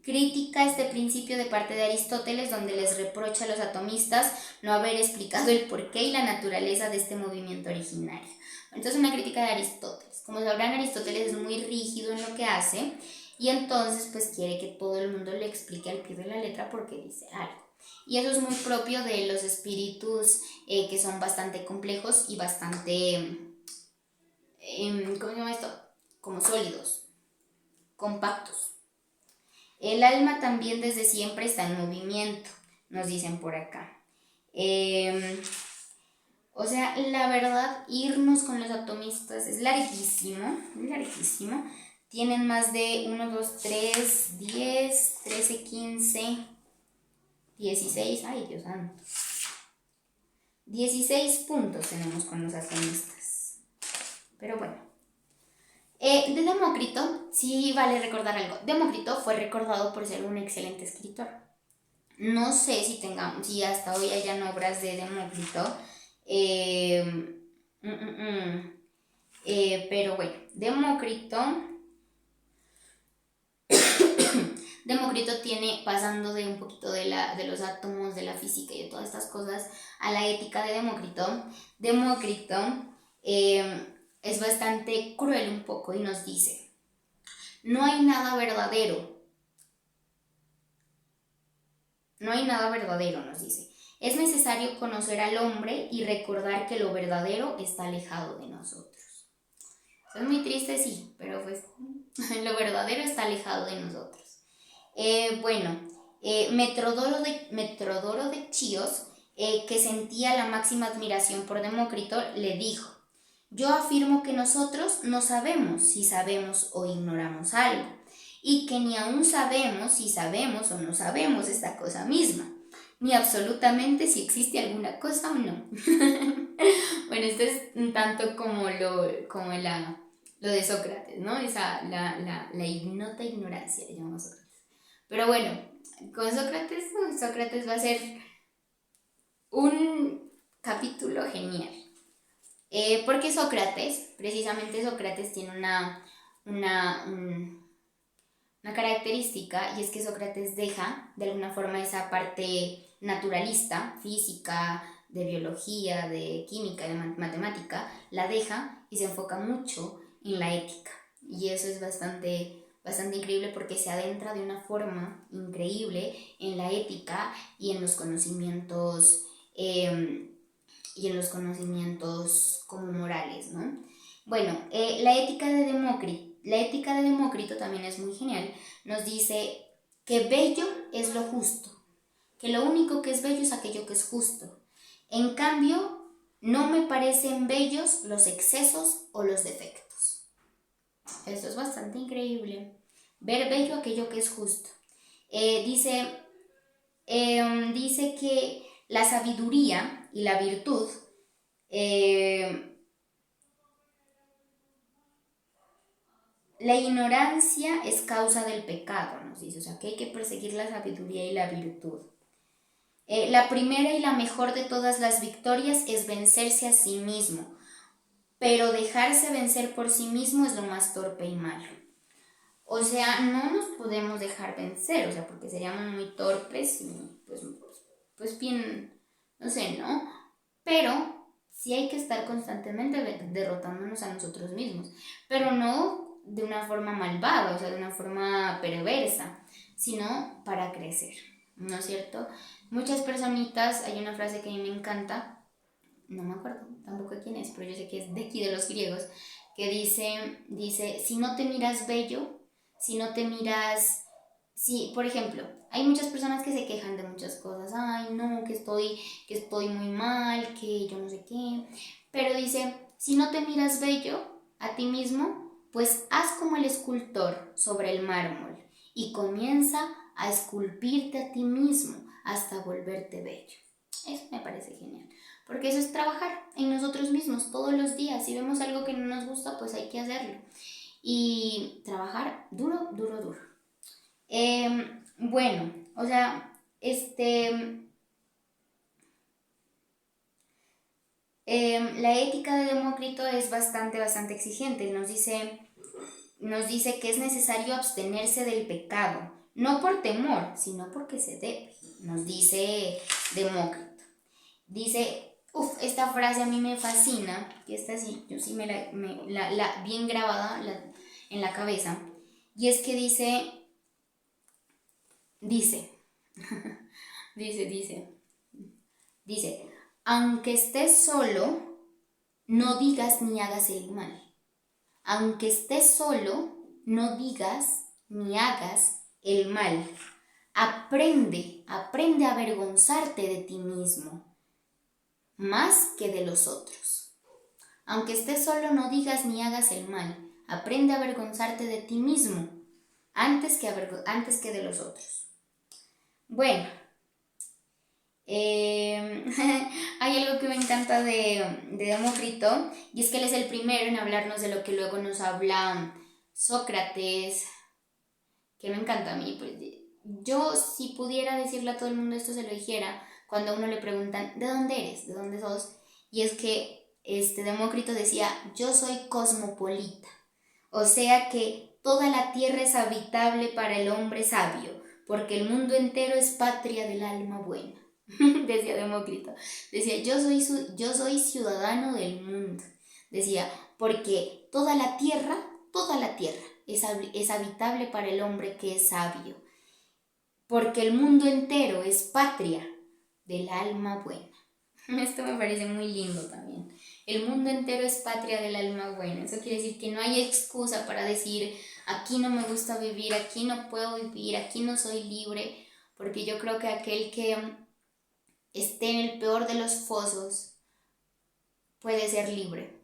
critica este principio de parte de Aristóteles, donde les reprocha a los atomistas no haber explicado el porqué y la naturaleza de este movimiento originario. Entonces, una crítica de Aristóteles. Como sabrán, Aristóteles es muy rígido en lo que hace y entonces pues quiere que todo el mundo le explique al pie de la letra porque dice algo. Y eso es muy propio de los espíritus que son bastante complejos y bastante, ¿cómo se llama esto? Como sólidos, compactos. El alma también desde siempre está en movimiento, nos dicen por acá. O sea, la verdad, irnos con los atomistas es larguísimo, larguísimo. Tienen más de 1, 2, 3, 10, 13, 15, 16, ay Dios santo. 16 puntos tenemos con los atomistas. Pero bueno. De Demócrito, sí vale recordar algo. Demócrito fue recordado por ser un excelente escritor. No sé si hasta hoy hayan obras de Demócrito. Pero bueno, Demócrito tiene, pasando de un poquito de los átomos, de la física y de todas estas cosas, a la ética de Demócrito. Demócrito es bastante cruel un poco y nos dice: no hay nada verdadero. No hay nada verdadero, nos dice. Es necesario conocer al hombre y recordar que lo verdadero está alejado de nosotros. Eso es muy triste, sí, pero pues lo verdadero está alejado de nosotros. Metrodoro de Chios, que sentía la máxima admiración por Demócrito, le dijo: yo afirmo que nosotros no sabemos si sabemos o ignoramos algo, y que ni aún sabemos si sabemos o no sabemos esta cosa misma, ni absolutamente si existe alguna cosa o no. Bueno, esto es un tanto como lo de Sócrates, ¿no? La ignota ignorancia, le llamamos Sócrates. Pero bueno, con Sócrates va a ser un capítulo genial. Porque precisamente Sócrates tiene una característica, y es que Sócrates deja de alguna forma esa parte naturalista, física, de biología, de química, de matemática, la deja y se enfoca mucho en la ética. Y eso es bastante increíble porque se adentra de una forma increíble en la ética y en los conocimientos como morales, ¿no? Bueno, la ética de Demócrito también es muy genial. Nos dice que bello es lo justo, que lo único que es bello es aquello que es justo. En cambio, no me parecen bellos los excesos o los defectos. Esto es bastante increíble. Ver bello aquello que es justo. Dice dice que la sabiduría y la virtud la ignorancia es causa del pecado, nos dice, o sea que hay que perseguir la sabiduría y la virtud. La primera y la mejor de todas las victorias es vencerse a sí mismo, pero dejarse vencer por sí mismo es lo más torpe y malo. O sea, no nos podemos dejar vencer, o sea, porque seríamos muy torpes y pues bien, no sé, ¿no? Pero sí hay que estar constantemente derrotándonos a nosotros mismos, pero no de una forma malvada, o sea, de una forma perversa, sino para crecer, ¿no es cierto? Muchas personitas, hay una frase que a mí me encanta, no me acuerdo tampoco quién es, pero yo sé que es de aquí de los griegos, que dice, si no te miras bello, si no te miras, si, por ejemplo, hay muchas personas que se quejan de muchas cosas, ay no, que estoy muy mal, que yo no sé qué, pero dice, si no te miras bello a ti mismo, pues haz como el escultor sobre el mármol y comienza a esculpirte a ti mismo hasta volverte bello. Eso me parece genial. Porque eso es trabajar en nosotros mismos todos los días. Si vemos algo que no nos gusta, pues hay que hacerlo. Y trabajar duro, duro, duro. Bueno, o sea, la ética de Demócrito es bastante, bastante exigente. Nos dice que es necesario abstenerse del pecado, no por temor, sino porque se debe. Nos dice Demócrito. Dice, esta frase a mí me fascina, que esta sí, yo sí la bien grabada en la cabeza, y es que dice, dice, dice, aunque estés solo, no digas ni hagas el mal. Aunque estés solo, no digas ni hagas el mal. Aprende a avergonzarte de ti mismo más que de los otros. Aunque estés solo, no digas ni hagas el mal. Aprende a avergonzarte de ti mismo antes que de los otros. Bueno, hay algo que me encanta de Demócrito, y es que él es el primero en hablarnos de lo que luego nos habla Sócrates, que me encanta a mí. Pues, yo, si pudiera decirle a todo el mundo esto, se lo dijera cuando a uno le preguntan, ¿de dónde eres? ¿De dónde sos? Y es que Demócrito decía, yo soy cosmopolita, o sea que toda la tierra es habitable para el hombre sabio, porque el mundo entero es patria del alma buena. Decía Demócrito, decía, yo soy ciudadano del mundo, decía, porque toda la tierra es habitable para el hombre que es sabio, porque el mundo entero es patria del alma buena. Esto me parece muy lindo también. El mundo entero es patria del alma buena. Eso quiere decir que no hay excusa para decir, aquí no me gusta vivir, aquí no puedo vivir, aquí no soy libre, porque yo creo que aquel que esté en el peor de los fosos puede ser libre,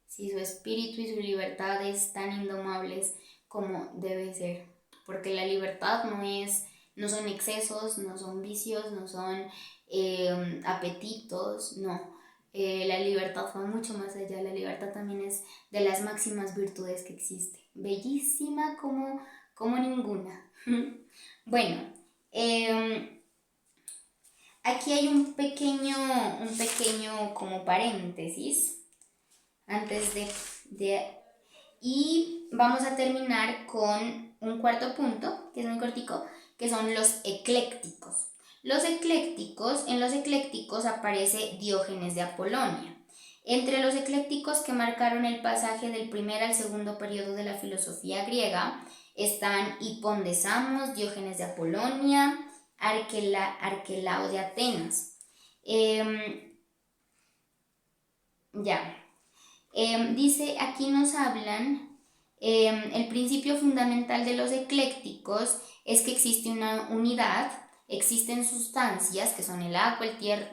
si su espíritu y su libertad es tan indomables como debe ser, porque la libertad no son excesos, no son vicios, no son apetitos, no. La libertad va mucho más allá. La libertad también es de las máximas virtudes que existe, bellísima como ninguna. Bueno, aquí hay un pequeño como paréntesis antes y vamos a terminar con un cuarto punto, que es muy cortico, que son los eclécticos. En los eclécticos aparece Diógenes de Apolonia. Entre los eclécticos que marcaron el pasaje del primer al segundo periodo de la filosofía griega están Hipón de Samos, Diógenes de Apolonia, Arquelao de Atenas. Dice, aquí nos hablan, el principio fundamental de los eclécticos es que existe una unidad, existen sustancias que son el agua,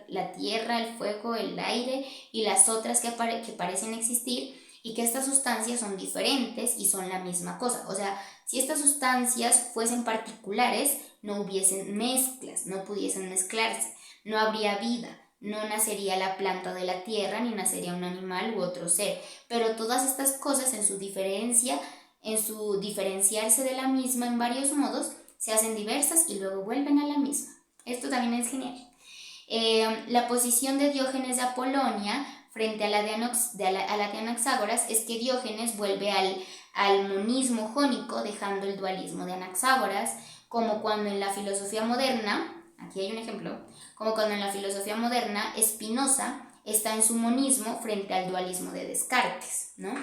la tierra, el fuego, el aire y las otras que parecen existir, y que estas sustancias son diferentes y son la misma cosa. O sea, si estas sustancias fuesen particulares, no hubiesen mezclas, no pudiesen mezclarse, no habría vida, no nacería la planta de la tierra, ni nacería un animal u otro ser. Pero todas estas cosas en su diferenciarse de la misma en varios modos, se hacen diversas y luego vuelven a la misma. Esto también es genial. La posición de Diógenes de Apolonia frente a la de Anaxágoras es que Diógenes vuelve al monismo jónico, dejando el dualismo de Anaxágoras, como cuando en la filosofía moderna, aquí hay un ejemplo, como cuando en la filosofía moderna Spinoza está en su monismo frente al dualismo de Descartes, ¿no?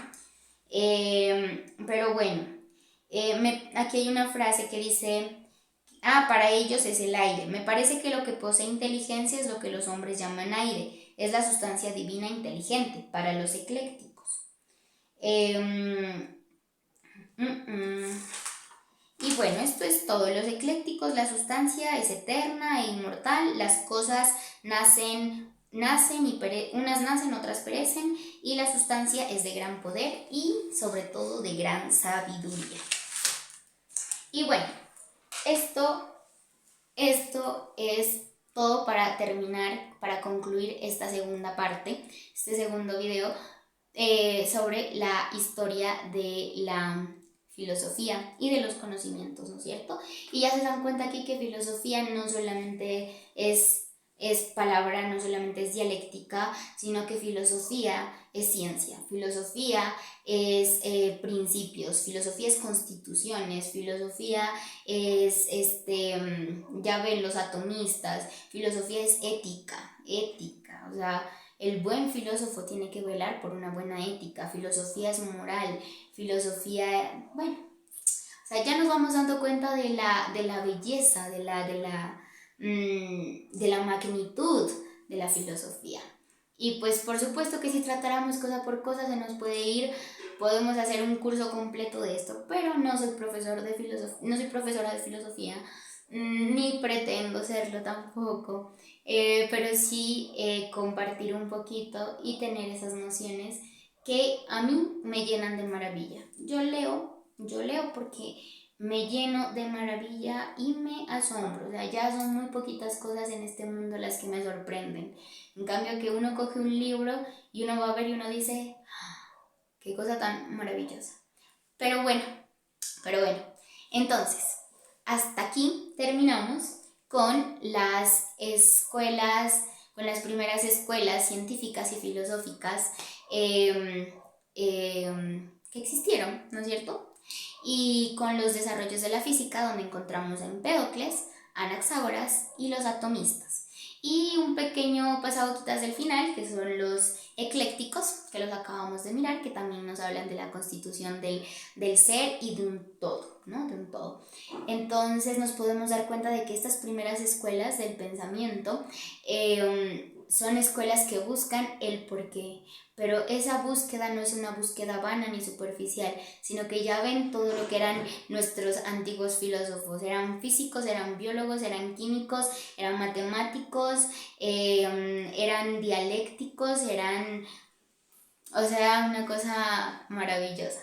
Pero bueno, aquí hay una frase que dice, para ellos es el aire. Me parece que lo que posee inteligencia es lo que los hombres llaman aire, es la sustancia divina inteligente para los eclécticos. Y bueno, esto es todo. Los eclécticos, la sustancia es eterna e inmortal, las cosas unas nacen, otras perecen, y la sustancia es de gran poder y sobre todo de gran sabiduría. Y bueno, esto es todo para terminar, para concluir esta segunda parte, este segundo video sobre la historia de la filosofía y de los conocimientos, ¿no es cierto? Y ya se dan cuenta aquí que filosofía no solamente es palabra, no solamente es dialéctica, sino que filosofía es ciencia, filosofía es principios, filosofía es constituciones, filosofía es, ya ven los atomistas, filosofía es ética, o sea, el buen filósofo tiene que velar por una buena ética, filosofía es moral, filosofía, bueno, o sea, ya nos vamos dando cuenta de la belleza, de la magnitud de la filosofía. Y pues por supuesto que si tratáramos cosa por cosa se nos puede ir, podemos hacer un curso completo de esto, pero no soy profesora de filosofía, ni pretendo serlo tampoco, pero sí compartir un poquito y tener esas nociones que a mí me llenan de maravilla. Yo leo porque me lleno de maravilla y me asombro. O sea, ya son muy poquitas cosas en este mundo las que me sorprenden. En cambio, que uno coge un libro y uno va a ver y uno dice, qué cosa tan maravillosa. Pero bueno, entonces, hasta aquí terminamos con las escuelas, con las primeras escuelas científicas y filosóficas que existieron, ¿no es cierto? Y con los desarrollos de la física, donde encontramos a Empédocles, Anaxágoras y los atomistas. Y un pequeño pasaboquitas del final, que son los eclécticos, que los acabamos de mirar, que también nos hablan de la constitución del ser y de un todo, ¿no? De un todo. Entonces nos podemos dar cuenta de que estas primeras escuelas del pensamiento son escuelas que buscan el porqué, pero esa búsqueda no es una búsqueda vana ni superficial, sino que ya ven todo lo que eran nuestros antiguos filósofos. Eran físicos, eran biólogos, eran químicos, eran matemáticos, eran dialécticos, o sea, una cosa maravillosa.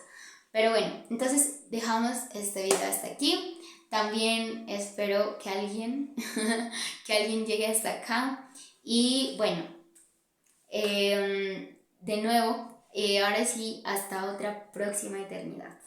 Pero bueno, entonces dejamos este video hasta aquí. También espero que alguien llegue hasta acá. Y bueno, de nuevo, ahora sí, hasta otra próxima eternidad.